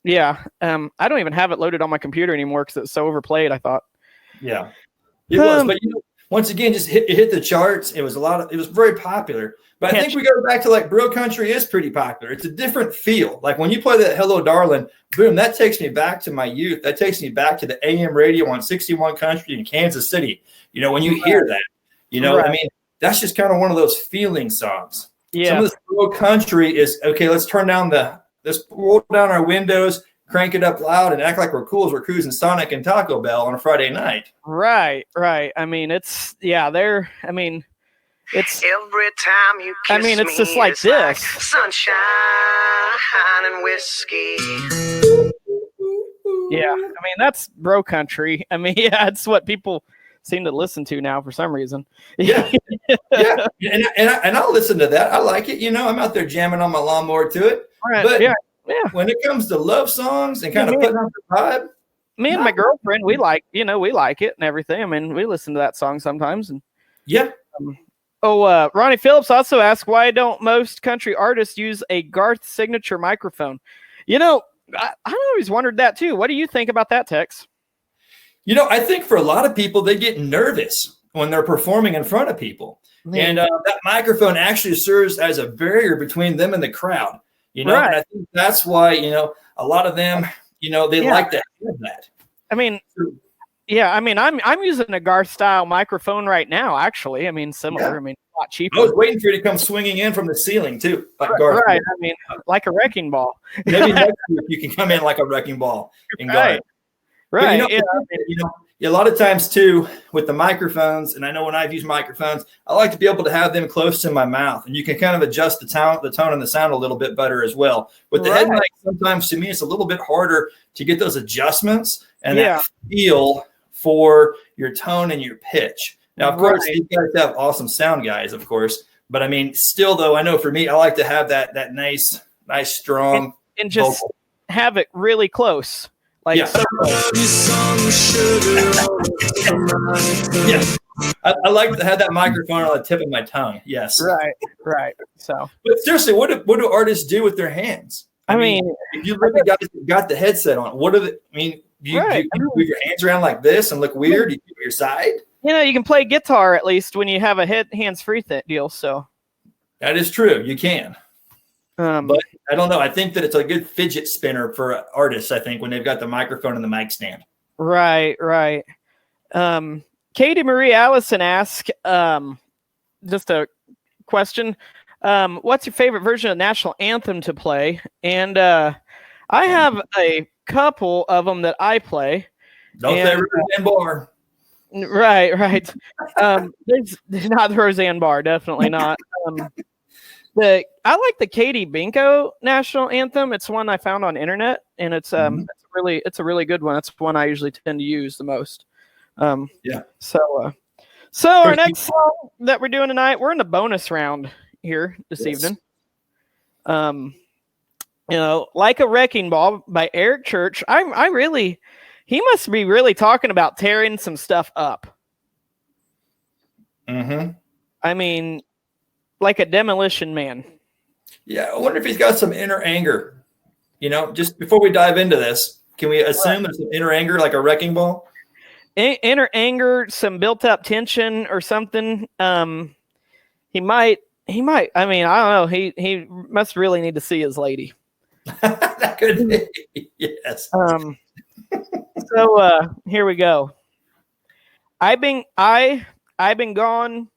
yeah. I don't even have it loaded on my computer anymore because it's so overplayed, I thought. Yeah. It was, but once again, just hit the charts. It was very popular. But I think we go back to like bro country is pretty popular. It's a different feel. Like when you play that Hello Darling, boom, that takes me back to my youth. That takes me back to the AM radio on 61 Country in Kansas City. You know, when you hear that, you know, I mean, that's just kind of one of those feeling songs. Yeah. Some of this bro country is, okay, let's roll down our windows, crank it up loud, and act like we're cool as we're cruising Sonic and Taco Bell on a Friday night. Right. I mean, it's every time you kiss me, it's just like this. Like sunshine and whiskey. Yeah, I mean, that's bro country. I mean, yeah, it's what people seem to listen to now for some reason. Yeah. And I'll listen to that. I like it. You know, I'm out there jamming on my lawnmower to it. Right. But yeah. when it comes to love songs and kind of putting out the vibe, me and my girlfriend, we like it and everything. I mean, we listen to that song sometimes. And yeah. Ronnie Phillips also asked, why don't most country artists use a Garth signature microphone? You know, I always wondered that too. What do you think about that, Tex? You know, I think for a lot of people, they get nervous when they're performing in front of people. And that microphone actually serves as a barrier between them and the crowd. You know, and I think that's why, you know, a lot of them, you know, they like to hear that. I mean, yeah, I mean, I'm using a Garth style microphone right now, actually. I mean, similar. I mean, a lot cheaper. I was waiting for you to come swinging in from the ceiling too, like Garth. Right. I mean, like a wrecking ball. Maybe next year you can come in like a wrecking ball in Garth. Right. But, you know, a lot of times too with the microphones, and I know when I've used microphones, I like to be able to have them close to my mouth, and you can kind of adjust the tone and the sound a little bit better as well. With the head mic, sometimes to me it's a little bit harder to get those adjustments and that feel for your tone and your pitch. Now, of course, these guys have awesome sound guys, of course, but I mean, still though, I know for me, I like to have that nice strong and just vocal. Have it really close. Like yeah. I like to have that microphone on the tip of my tongue. Yes. Right. So, but seriously, what do artists do with their hands? I mean, if you look at guys that got the headset on, what are the? I mean, do you move your hands around like this and look weird? Do you keep your side? You know, you can play guitar at least when you have a hands-free deal. So that is true. You can. But I don't know. I think that it's a good fidget spinner for artists, I think, when they've got the microphone and the mic stand. Right. Katie Marie Allison asked, just a question. What's your favorite version of the national anthem to play? And I have a couple of them that I play. Don't say Roseanne Barr. Right. There's not the Roseanne Barr, definitely not. I like the Katie Binko national anthem. It's one I found on internet, and it's a really good one. It's one I usually tend to use the most. So our next song that we're doing tonight, we're in the bonus round here this evening. You know, Like a Wrecking Ball by Eric Church. He must be really talking about tearing some stuff up. Mm-hmm. I mean, like a demolition man. Yeah, I wonder if he's got some inner anger. You know, just before we dive into this, can we assume there's some inner anger, like a wrecking ball? Inner anger, some built-up tension or something. He might. I mean, I don't know. He must really need to see his lady. That could be. Yes. So here we go. I've been gone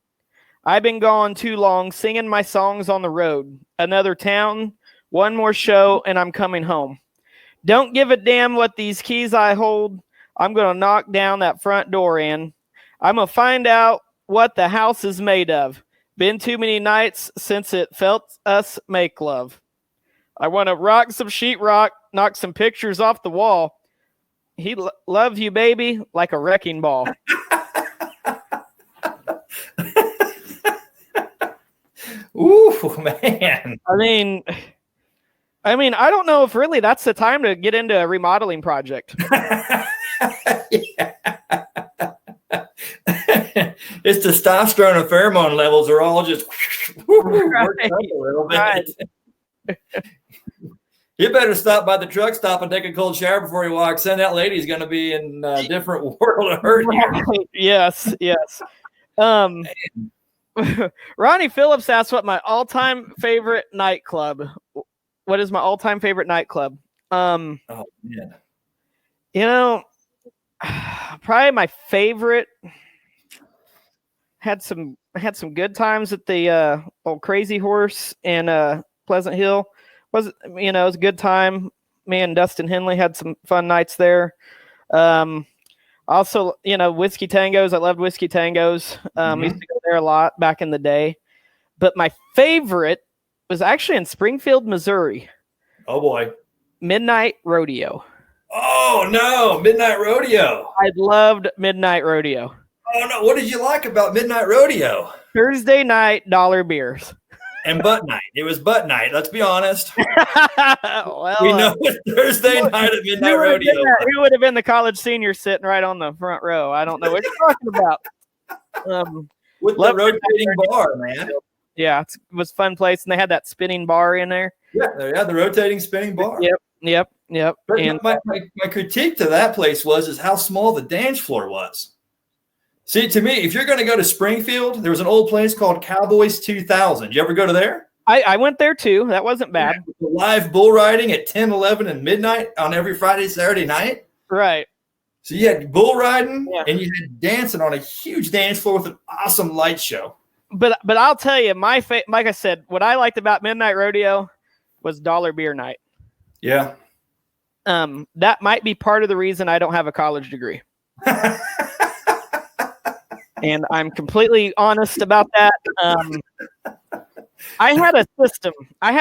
too long, singing my songs on the road. Another town, one more show, and I'm coming home. Don't give a damn what these keys I hold. I'm going to knock down that front door in. I'm going to find out what the house is made of. Been too many nights since it felt us make love. I want to rock some sheetrock, knock some pictures off the wall. He love you, baby, like a wrecking ball. Ooh, man. I mean, I don't know if really that's the time to get into a remodeling project. It's testosterone and pheromone levels are all just worked up a little bit. Right. You better stop by the truck stop and take a cold shower before he walks in. That lady's going to be in a different world of hurt. Right. Yes. Ronnie Phillips asked what my all-time favorite nightclub. What is my all-time favorite nightclub? Oh man. You know, probably my favorite. Had some good times at the old Crazy Horse and Pleasant Hill. It was a good time. Me and Dustin Henley had some fun nights there. Also, Whiskey Tangos. I loved Whiskey Tangos. Used to go there a lot back in the day. But my favorite was actually in Springfield, Missouri. Oh boy. Midnight Rodeo. Oh no, Midnight Rodeo. I loved Midnight Rodeo. Oh no, what did you like about Midnight Rodeo? Thursday night dollar beers. And butt night. It was butt night. Let's be honest. Well, we know it's Thursday night at Midnight Rodeo. Who would have been the college senior sitting right on the front row? I don't know what you're talking about. With the rotating bar, man. Yeah, it was a fun place, and they had that spinning bar in there. Yeah, the rotating spinning bar. Yep. But And my critique to that place is how small the dance floor was. See, to me, if you're going to go to Springfield, there was an old place called Cowboys 2000. Did you ever go to there? I went there too. That wasn't bad. Yeah, live bull riding at 10, 11, and midnight on every Friday, Saturday night. Right. So you had bull riding and you had dancing on a huge dance floor with an awesome light show. But I'll tell you, like I said, what I liked about Midnight Rodeo was dollar beer night. Yeah. That might be part of the reason I don't have a college degree. And I'm completely honest about that. I had a system. I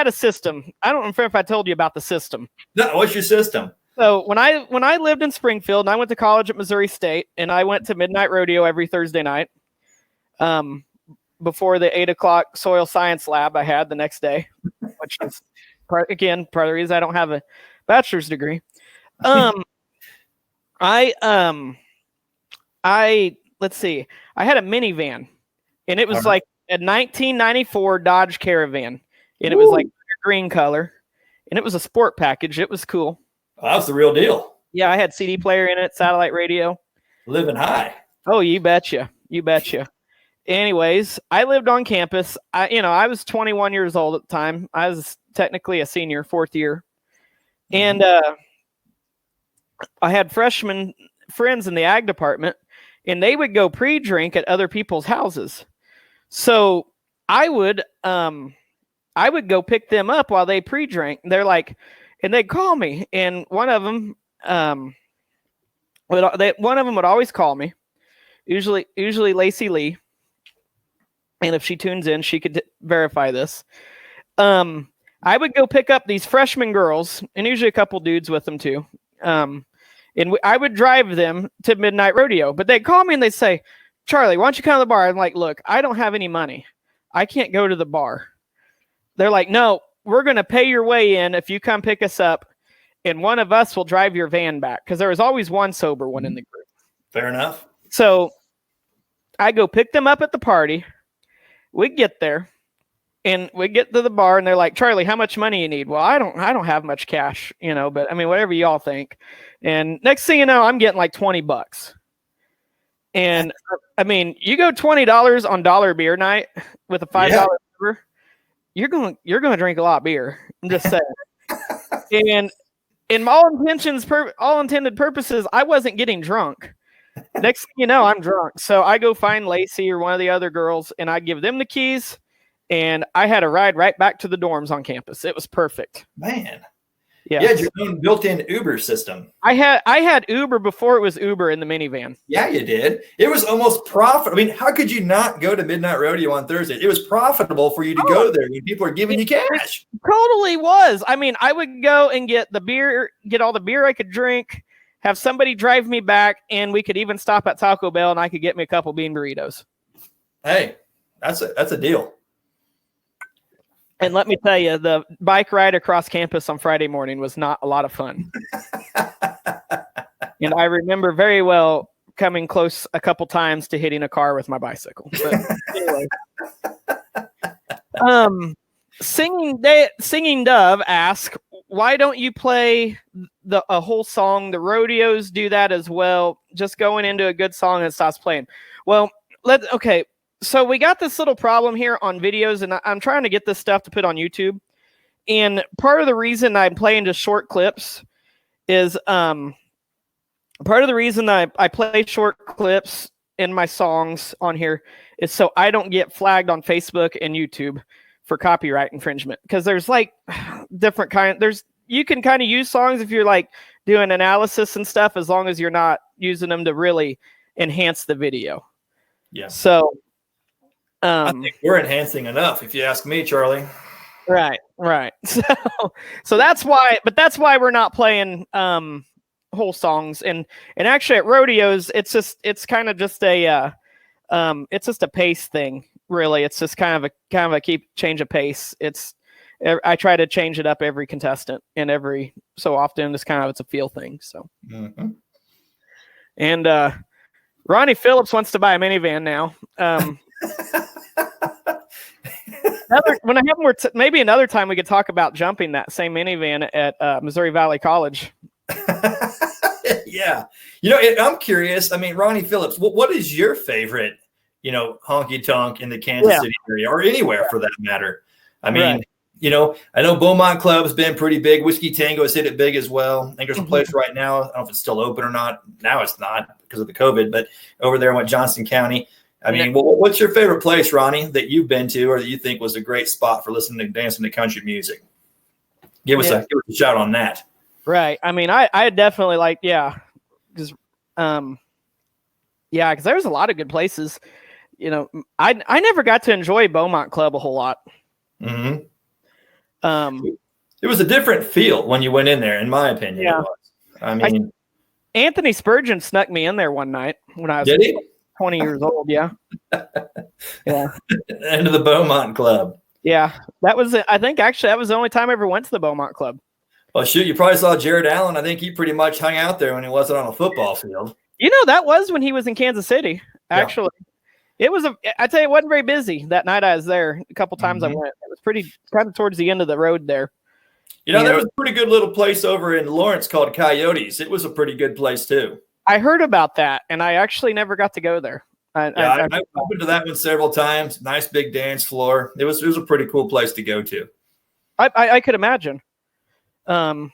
don't know if I told you about the system. No, what's your system? So when I lived in Springfield and I went to college at Missouri State and I went to Midnight Rodeo every Thursday night, before the 8:00 soil science lab I had the next day, which is part of the reason I don't have a bachelor's degree. Let's see. I had a minivan, and it was like a 1994 Dodge Caravan, and it was like green color, and it was a sport package. It was cool. Oh, that was the real deal. Yeah, I had CD player in it, satellite radio. Living high. Oh, you betcha. Anyways, I lived on campus. I was 21 years old at the time. I was technically a senior, fourth year, and I had freshman friends in the ag department. And they would go pre-drink at other people's houses. So I would go pick them up while they pre-drank. They're like, and they'd call me. And one of them would always call me. Usually Lacey Lee. And if she tunes in, she could verify this. I would go pick up these freshman girls, and usually a couple dudes with them too. And I would drive them to Midnight Rodeo, but they'd call me and they'd say, Charlie, why don't you come to the bar? I'm like, look, I don't have any money. I can't go to the bar. They're like, no, we're going to pay your way in if you come pick us up, and one of us will drive your van back. Because there was always one sober one in the group. Fair enough. So I go pick them up at the party. We get there, and we get to the bar, and they're like, Charlie, how much money you need? Well, I don't have much cash, but I mean, whatever y'all think. And next thing you know, I'm getting like $20. And I mean, you go $20 on dollar beer night with a $5 beer, you're going to drink a lot of beer. I'm just saying. And in all intended purposes, I wasn't getting drunk. Next thing you know, I'm drunk. So I go find Lacey or one of the other girls, and I give them the keys. And I had a ride right back to the dorms on campus. It was perfect. Man. Yeah. You had your own built-in Uber system. I had Uber before it was Uber in the minivan. Yeah, you did. It was almost profitable. I mean, how could you not go to Midnight Rodeo on Thursday? It was profitable for you to go there when people are giving you cash. It totally was. I mean, I would go and get all the beer I could drink, have somebody drive me back, and we could even stop at Taco Bell and I could get me a couple bean burritos. Hey, that's a deal. And let me tell you, the bike ride across campus on Friday morning was not a lot of fun. And I remember very well coming close a couple times to hitting a car with my bicycle. But anyway. Singing Dove asks, why don't you play a whole song? The rodeos do that as well. Just going into a good song and it stops playing. Well, so we got this little problem here on videos, and I'm trying to get this stuff to put on YouTube. And part of the reason I'm playing just short clips is part of the reason I play short clips in my songs on here is so I don't get flagged on Facebook and YouTube for copyright infringement. Because there's like different you can kind of use songs if you're like doing analysis and stuff, as long as you're not using them to really enhance the video. Yeah. So I think we're enhancing enough, if you ask me, Charlie. Right. So that's why we're not playing whole songs. And actually at rodeos, it's kind of just a pace thing, really. It's just kind of a change of pace. I try to change it up every contestant, and every so often it's a feel thing. So, and Ronnie Phillips wants to buy a minivan now. When I have more, maybe another time we could talk about jumping that same minivan at Missouri Valley College. Yeah, I'm curious. I mean, Ronnie Phillips, what is your favorite, honky tonk in the Kansas City area, or anywhere for that matter? I mean. Right. I know Beaumont Club's been pretty big. Whiskey Tango has hit it big as well. I think there's a place right now. I don't know if it's still open or not. Now it's not because of the COVID, but over there in Johnson County. I mean, what's your favorite place, Ronnie, that you've been to or that you think was a great spot for listening to dancing to country music? Give us a shout on that. Right. I mean, I definitely because there's a lot of good places. I never got to enjoy Beaumont Club a whole lot. Mm-hmm. It was a different feel when you went in there, in my opinion. Yeah. It was. I mean, Anthony Spurgeon snuck me in there one night when I was 20 years old. Yeah. Yeah. Into the Beaumont Club. Yeah. That was the only time I ever went to the Beaumont Club. Well, shoot, you probably saw Jared Allen. I think he pretty much hung out there when he wasn't on a football field. That was when he was in Kansas City, actually. Yeah. It wasn't very busy that night I was there. A couple times I went. It was pretty kind of towards the end of the road there. There was a pretty good little place over in Lawrence called Coyotes. It was a pretty good place too. I heard about that, and I actually never got to go there. I've been to that one several times. Nice big dance floor. It was a pretty cool place to go to. I could imagine. I've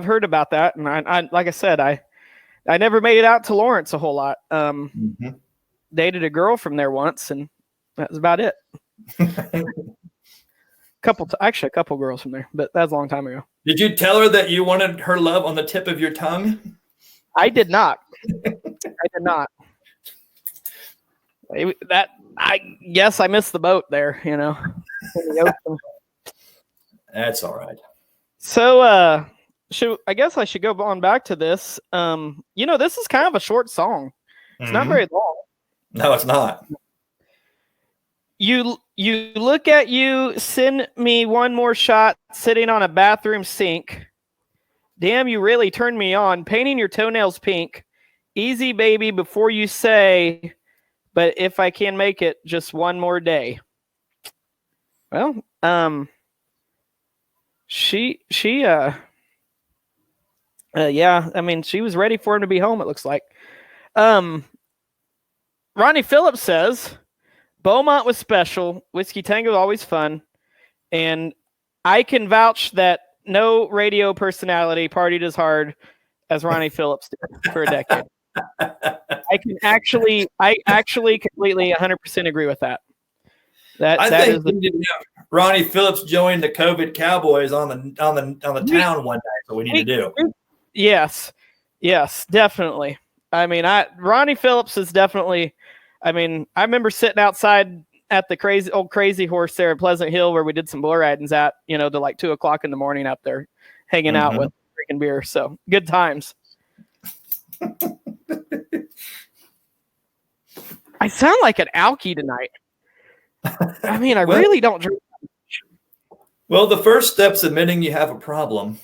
heard about that, and I like I said, I never made it out to Lawrence a whole lot. Dated a girl from there once, and that was about it. a couple girls from there, but that was a long time ago. Did you tell her that you wanted her love on the tip of your tongue? I did not. I guess I missed the boat there, in the ocean. That's all right. So, I guess I should go on back to this. This is kind of a short song. It's not very long. No, it's not. You look at you, send me one more shot sitting on a bathroom sink. Damn, you really turned me on. Painting your toenails pink. Easy, baby, before you say, but if I can make it just one more day. Well, she was ready for him to be home, it looks like. Ronnie Phillips says, Beaumont was special. Whiskey Tango was always fun. And I can vouch that no radio personality partied as hard as Ronnie Phillips did for a decade. I actually completely 100% agree with that. I think Ronnie Phillips joined the COVID Cowboys on the town one night. What we need to do. Yes, definitely. I mean, Ronnie Phillips is definitely. I mean, I remember sitting outside at the crazy horse there at Pleasant Hill where we did some bull ridings at, to like 2:00 in the morning up there, hanging out with drinking beer. So good times. I sound like an alky tonight. I mean, I really don't drink. Well, the first step's admitting you have a problem.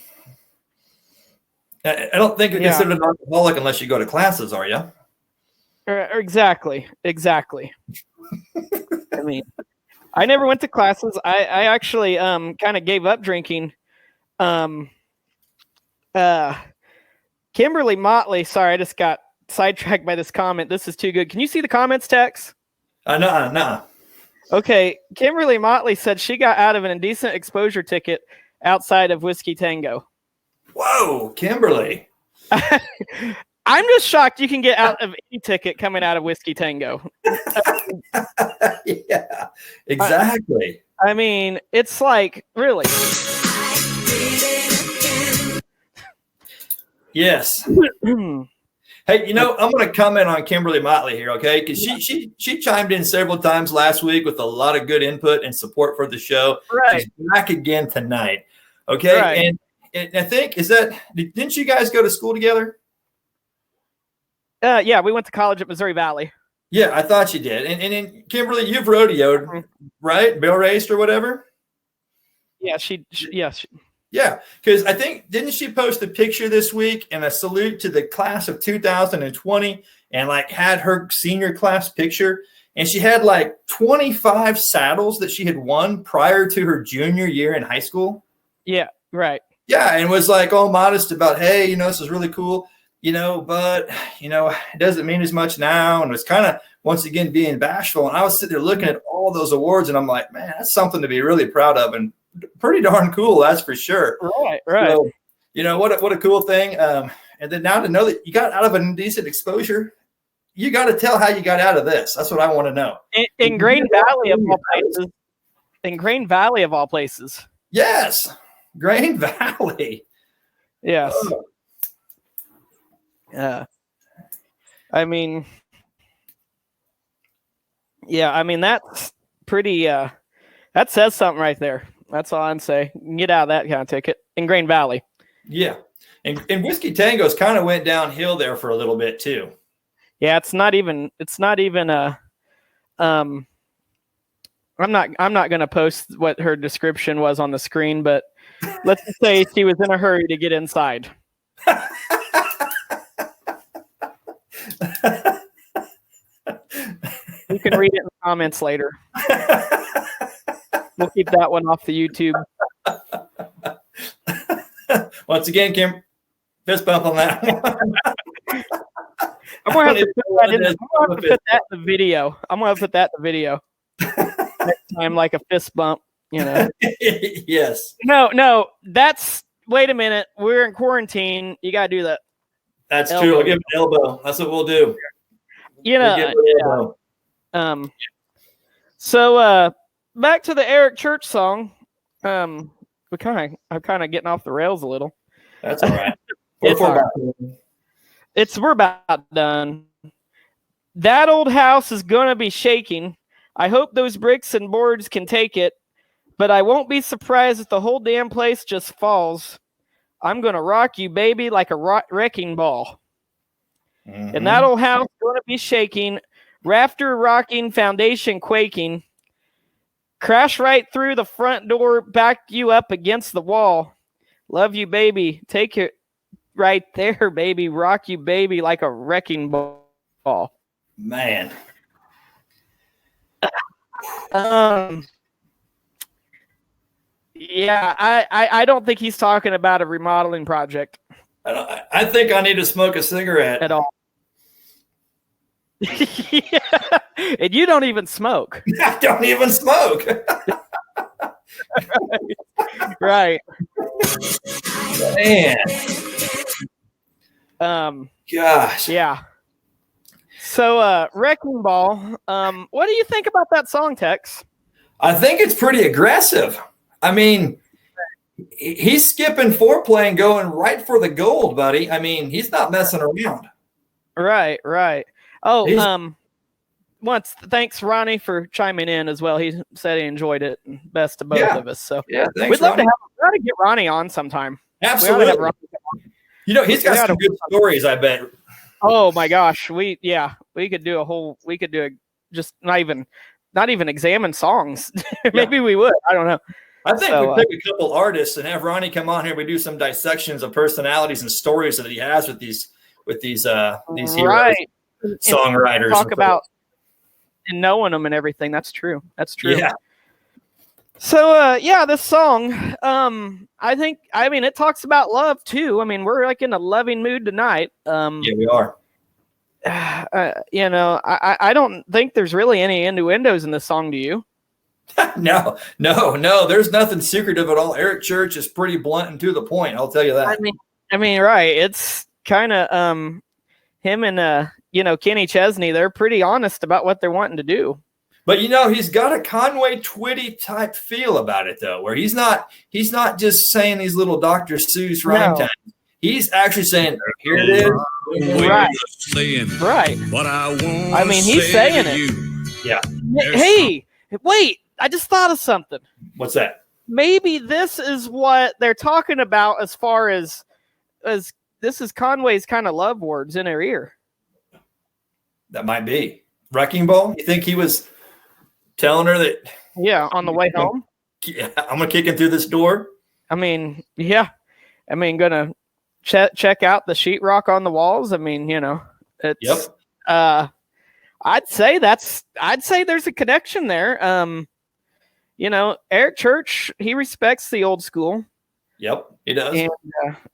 I don't think you're considered an alcoholic unless you go to classes, are you? Exactly. I mean, I never went to classes. I actually kind of gave up drinking. Kimberly Motley, sorry, I just got sidetracked by this comment. This is too good. Can you see the comments, Tex? No. Okay, Kimberly Motley said she got out of an indecent exposure ticket outside of Whiskey Tango. Whoa, Kimberly. I'm just shocked you can get out of any ticket coming out of Whiskey Tango. Yeah, exactly. I mean, it's like, really. Yes. Hey, I'm going to comment on Kimberly Motley here, okay? Because she chimed in several times last week with a lot of good input and support for the show. Right. She's back again tonight, okay? Right. And I think, didn't you guys go to school together? Yeah, we went to college at Missouri Valley. Yeah, I thought you did. And then, Kimberly, you've rodeoed, right? Barrel raced or whatever? Yeah, Yeah, because I think, didn't she post a picture this week and a salute to the class of 2020 and like had her senior class picture? And she had like 25 saddles that she had won prior to her junior year in high school. Yeah, right. Yeah, and was like all modest about, hey, this is really cool, but, it doesn't mean as much now. And was kind of, once again, being bashful. And I was sitting there looking at all those awards and I'm like, man, that's something to be really proud of. And pretty darn cool, that's for sure. Right. So, what a cool thing. And then now to know that you got out of an indecent exposure, you got to tell how you got out of this. That's what I want to know. In Grain Valley of all places. In Grain Valley of all places. Yes, Grain Valley. Yes. Oh. I mean, that's pretty. That says something right there. That's all I'd say. Get out of that kind of ticket in Grain Valley. Yeah. And Whiskey Tango's kind of went downhill there for a little bit too. Yeah, it's not even a I'm not going to post what her description was on the screen, but let's just say she was in a hurry to get inside. You can read it in the comments later. We'll keep that one off the YouTube. Once again, Kim, fist bump on that one. I'm gonna have to put that in the video. I'm gonna put that in the video next time, like a fist bump. Yes. No. Wait a minute. We're in quarantine. You gotta do that. That's true. I'll give an elbow. That's what we'll do. So back to the Eric Church song. I'm kind of getting off the rails a little. That's all right. We're about done. That old house is gonna be shaking. I hope those bricks and boards can take it, but I won't be surprised if the whole damn place just falls. I'm gonna rock you, baby, like a wrecking ball. Mm-hmm. And that old house is gonna be shaking, rafter rocking, foundation quaking. Crash right through the front door, back you up against the wall. Love you, baby. Take it right there, baby. Rock you, baby, like a wrecking ball. Man. Yeah, I don't think he's talking about a remodeling project. I think I need to smoke a cigarette. At all. Yeah. And you don't even smoke. I don't even smoke. Right. Man. Gosh. Yeah. So, Wrecking Ball. What do you think about that song, Tex? I think it's pretty aggressive. I mean, he's skipping foreplay and going right for the gold, buddy. I mean, he's not messing around. Right. Oh, thanks, Ronnie, for chiming in as well. He said he enjoyed it. Best of both of us. So yeah, thanks, we'd love to get Ronnie on sometime. Absolutely. He's got some good stories, I bet. Oh my gosh, we could do just not even examine songs. Maybe we would. I don't know. I think we pick a couple artists and have Ronnie come on here. We do some dissections of personalities and stories that he has with these heroes, right. Songwriters. Talk about and knowing them and everything. That's true. Yeah. So this song, it talks about love too. I mean, we're like in a loving mood tonight. Yeah, we are. I don't think there's really any innuendos in this song. Do you? No. There's nothing secretive at all. Eric Church is pretty blunt and to the point. I'll tell you that. I mean, right. It's kind of him and Kenny Chesney. They're pretty honest about what they're wanting to do. But he's got a Conway Twitty type feel about it though, where he's not just saying these little Dr. Seuss rhyme times. He's actually saying, "Here it is." Right. I mean, he's saying it. Yeah. Hey, wait! I just thought of something. What's that? Maybe this is what they're talking about as far as this is Conway's kind of love words in her ear. That might be Wrecking Ball. You think he was telling her that? Yeah, on the way home. Yeah, I'm gonna kick in through this door. I mean, yeah. I mean, gonna check out the sheetrock on the walls. I mean, it's. Yep. I'd say there's a connection there. Eric Church, he respects the old school. Yep, he does.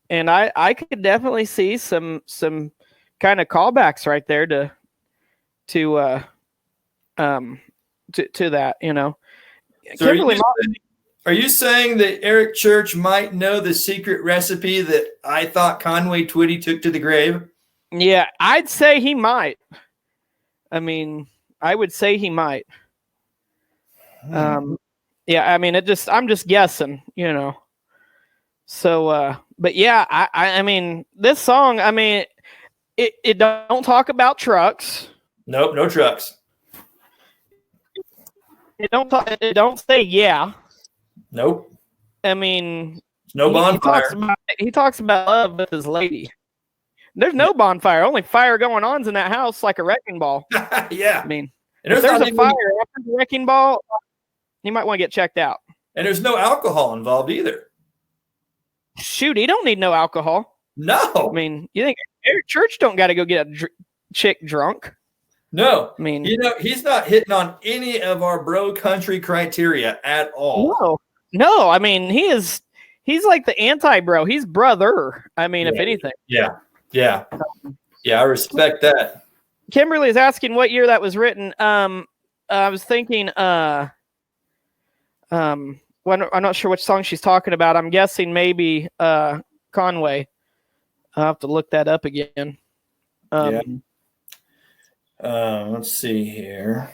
And I could definitely see some kind of callbacks right there to that. So are you saying that Eric Church might know the secret recipe that I thought Conway Twitty took to the grave? Yeah, I'd say he might. I mean, I would say he might. Yeah, I mean, I'm just guessing, So, but yeah, I mean, this song, I mean, it don't talk about trucks. Nope, no trucks. It don't say yeah. Nope. I mean, no bonfire. He talks about love with his lady. There's no bonfire. Only fire going on in that house, like a wrecking ball. Yeah. I mean, and if there's a fire after the wrecking ball, you might want to get checked out. And there's no alcohol involved either. Shoot, he don't need no alcohol. No. I mean, you think Eric Church don't got to go get a chick drunk? No. I mean, he's not hitting on any of our bro country criteria at all. No. I mean, he's like the anti-bro. He's brother. I mean, if anything. Yeah. I respect that. Kimberly is asking what year that was written. I was thinking, I'm not sure which song she's talking about. I'm guessing maybe Conway. I'll have to look that up again. Let's see here.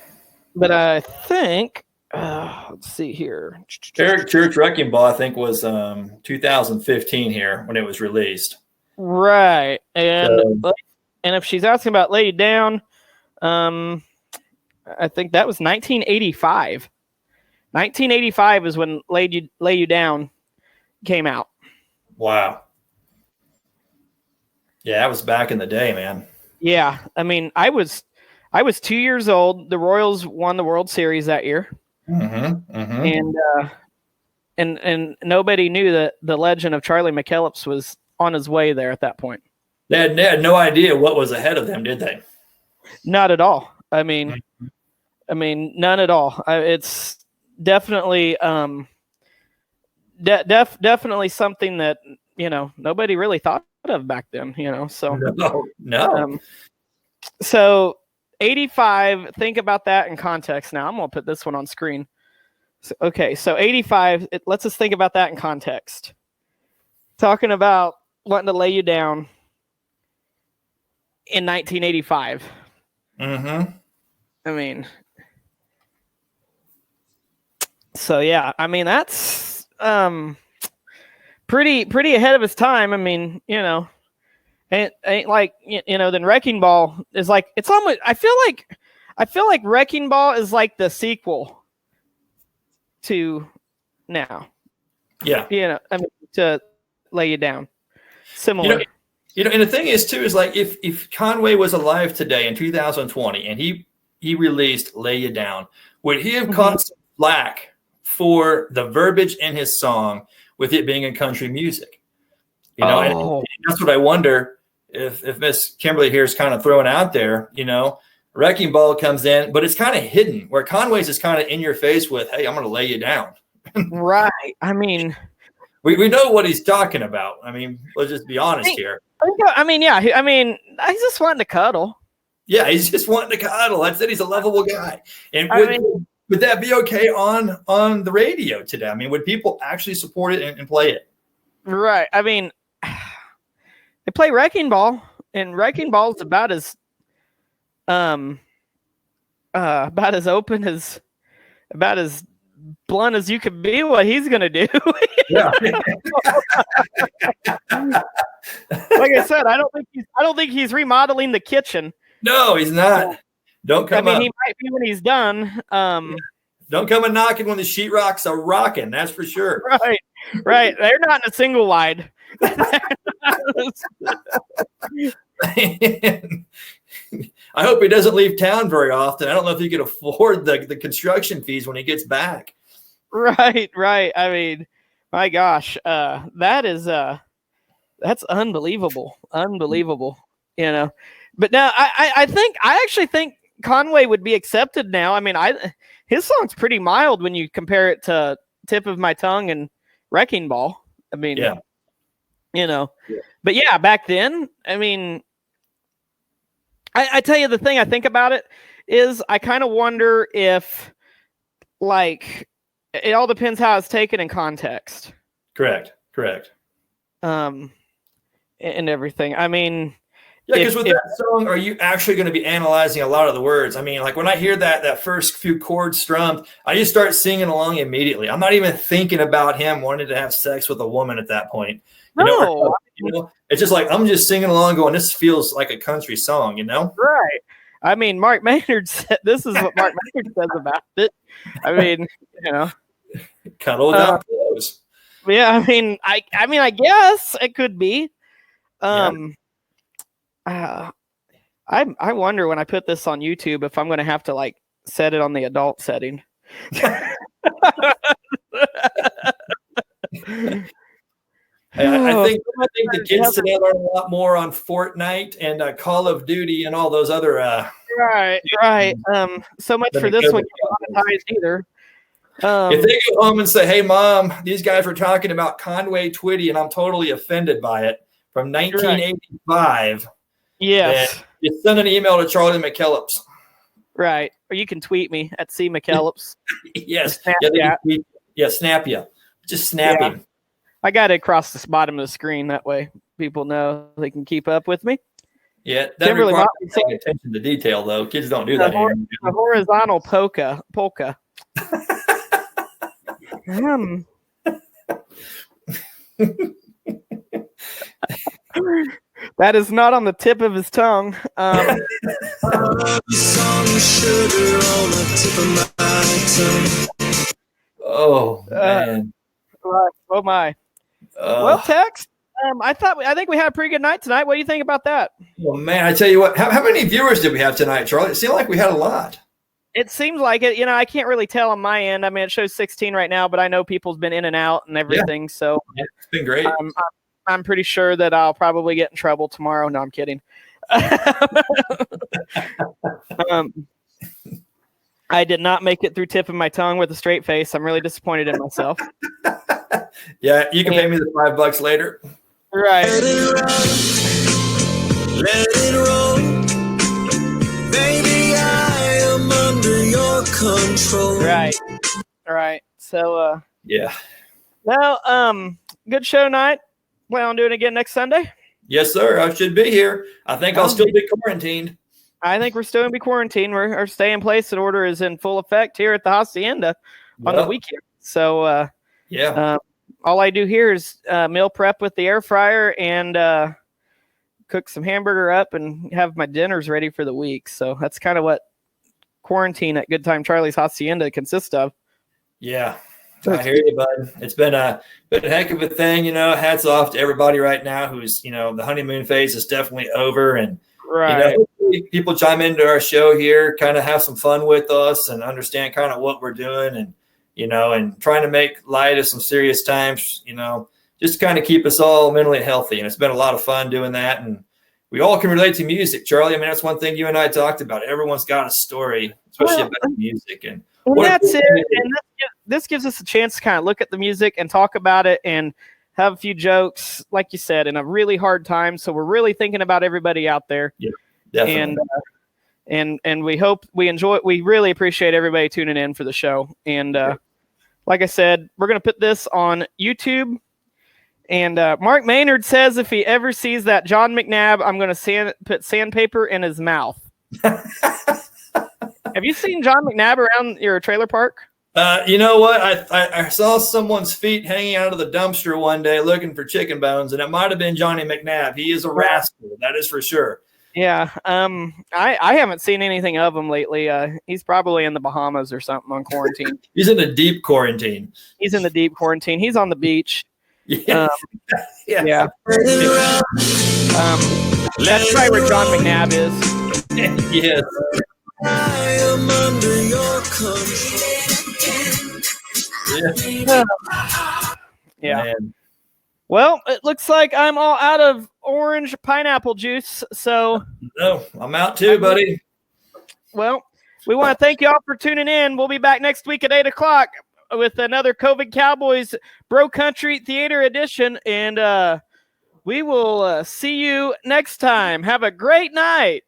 But I think, let's see here. Eric Church Wrecking Ball, I think, was 2015 here when it was released. Right. And if she's asking about Lay You Down, I think that was 1985. 1985 is when Lay You Down came out. Wow. Yeah, that was back in the day, man. Yeah. I mean, I was 2 years old. The Royals won the World Series that year. And nobody knew that the legend of Charlie McKellips was on his way there at that point. They had no idea what was ahead of them, did they? Not at all. I mean, none at all. It's definitely, definitely something that nobody really thought of back then. So no. So 85. Think about that in context. Now I'm gonna put this one on screen. So 85. Let's just think about that in context. Talking about wanting to lay you down in 1985. I mean, so yeah, I mean, that's pretty ahead of its time. I mean, it ain't like, then Wrecking Ball is like, it's almost, I feel like Wrecking Ball is like the sequel to now. Yeah. I mean, to Lay You Down. Similar. And the thing is too, is like if Conway was alive today in 2020 and he released Lay You Down, would he have caught some flack for the verbiage in his song with it being in country music? And that's what I wonder if Miss Kimberly here is kind of throwing out there, Wrecking Ball comes in, but it's kind of hidden, where Conway's is kind of in your face with, hey, I'm going to lay you down. Right. I mean, we know what he's talking about. I mean, let's just be honest here. I mean, yeah. I mean, I just wanted to cuddle. Yeah, he's just wanting to cuddle. That's it. He's a lovable guy. And would that be okay on the radio today? I mean, would people actually support it and play it? Right. I mean, they play Wrecking Ball, and Wrecking Ball is about as open as, about as blunt as you could be what he's gonna do. Yeah. Like I said, I don't think he's remodeling the kitchen. No, he's not. Don't come. I mean, he might be when he's done. Don't come a knocking when the sheetrocks are rocking. That's for sure. Right. They're not in a single wide. I hope he doesn't leave town very often. I don't know if he can afford the construction fees when he gets back. Right. I mean, my gosh, that's unbelievable. You know, but now I actually think Conway would be accepted now. I mean, his song's pretty mild when you compare it to Tip of My Tongue and Wrecking Ball. I mean, yeah. You know, but yeah, back then, I mean, I tell you, the thing I think about it is I kind of wonder if, like, it all depends how it's taken in context. Correct. And everything. I mean, yeah, because with that song, are you actually going to be analyzing a lot of the words? I mean, like when I hear that first few chords strummed, I just start singing along immediately. I'm not even thinking about him wanting to have sex with a woman at that point. You know, it's just like I'm just singing along, going, "This feels like a country song," you know? Right. I mean, Mark Maynard said this is what Mark Maynard says about it. I mean, you know, cuddle without pillows. Yeah, I mean, I guess it could be. I wonder when I put this on YouTube if I'm going to have to like set it on the adult setting. I think the kids today learn a lot more on Fortnite and Call of Duty and all those other. Right. So much for this one. Either. If they go home and say, "Hey, Mom, these guys were talking about Conway Twitty, and I'm totally offended by it," from 1985. Yes. You send an email to Charlie McKellips. Right. Or you can tweet me at C McKellips. Yes. Snap you. Just snap him. I got it across the bottom of the screen. That way people know they can keep up with me. Yeah. That requires paying attention to detail, though. Kids don't do that anymore. A horizontal polka. That is not on the tip of his tongue. Oh man! Right. Oh my. Well, Tex, I think we had a pretty good night tonight. What do you think about that? Well, man, I tell you what. How many viewers did we have tonight, Charlie? It seemed like we had a lot. It seems like it. You know, I can't really tell on my end. I mean, it shows 16 right now, but I know people's been in and out and everything. Yeah. So it's been great. I'm pretty sure that I'll probably get in trouble tomorrow. No, I'm kidding. I did not make it through Tip of My Tongue with a straight face. I'm really disappointed in myself. Yeah, you can pay me the $5 later. Right. Let it roll. Baby, I am under your control. Right. So yeah. Well, good show night. Plan on doing it again next Sunday? Yes, sir. I should be here. I think I'll still be quarantined. I think we're still going to be quarantined. Our stay-in-place order is in full effect here at the Hacienda on the weekend. So, all I do here is meal prep with the air fryer and cook some hamburger up and have my dinners ready for the week. So that's kind of what quarantine at Good Time Charlie's Hacienda consists of. Yeah. I hear you, bud. It's been a heck of a thing, you know. Hats off to everybody right now who's, you know, the honeymoon phase is definitely over. And, right. You know, people chime into our show here, kind of have some fun with us and understand kind of what we're doing and, you know, and trying to make light of some serious times, you know, just kind of keep us all mentally healthy. And it's been a lot of fun doing that. And we all can relate to music, Charlie. I mean, that's one thing you and I talked about. Everyone's got a story, especially about music. And that's it. And this gives us a chance to kind of look at the music and talk about it and have a few jokes, like you said, in a really hard time. So we're really thinking about everybody out there. Yeah, definitely. And and we hope we enjoy it. We really appreciate everybody tuning in for the show. And like I said, we're going to put this on YouTube. And Mark Maynard says if he ever sees that John McNabb, I'm going to put sandpaper in his mouth. Have you seen John McNabb around your trailer park? You know what? I saw someone's feet hanging out of the dumpster one day looking for chicken bones, and it might have been Johnny McNabb. He is a rascal, that is for sure. Yeah. I haven't seen anything of him lately. He's probably in the Bahamas or something on quarantine. He's in a deep quarantine. He's in the deep quarantine. He's on the beach. Yeah. Yeah. That's probably where John McNabb is. Yes. I am under your control. Yeah. Man. Well, it looks like I'm all out of orange pineapple juice. So, No, I'm out too, buddy. well, we want to thank you all for tuning in. We'll be back next week at 8 o'clock with another COVID Cowboys Bro Country Theater edition. And we will see you next time. Have a great night.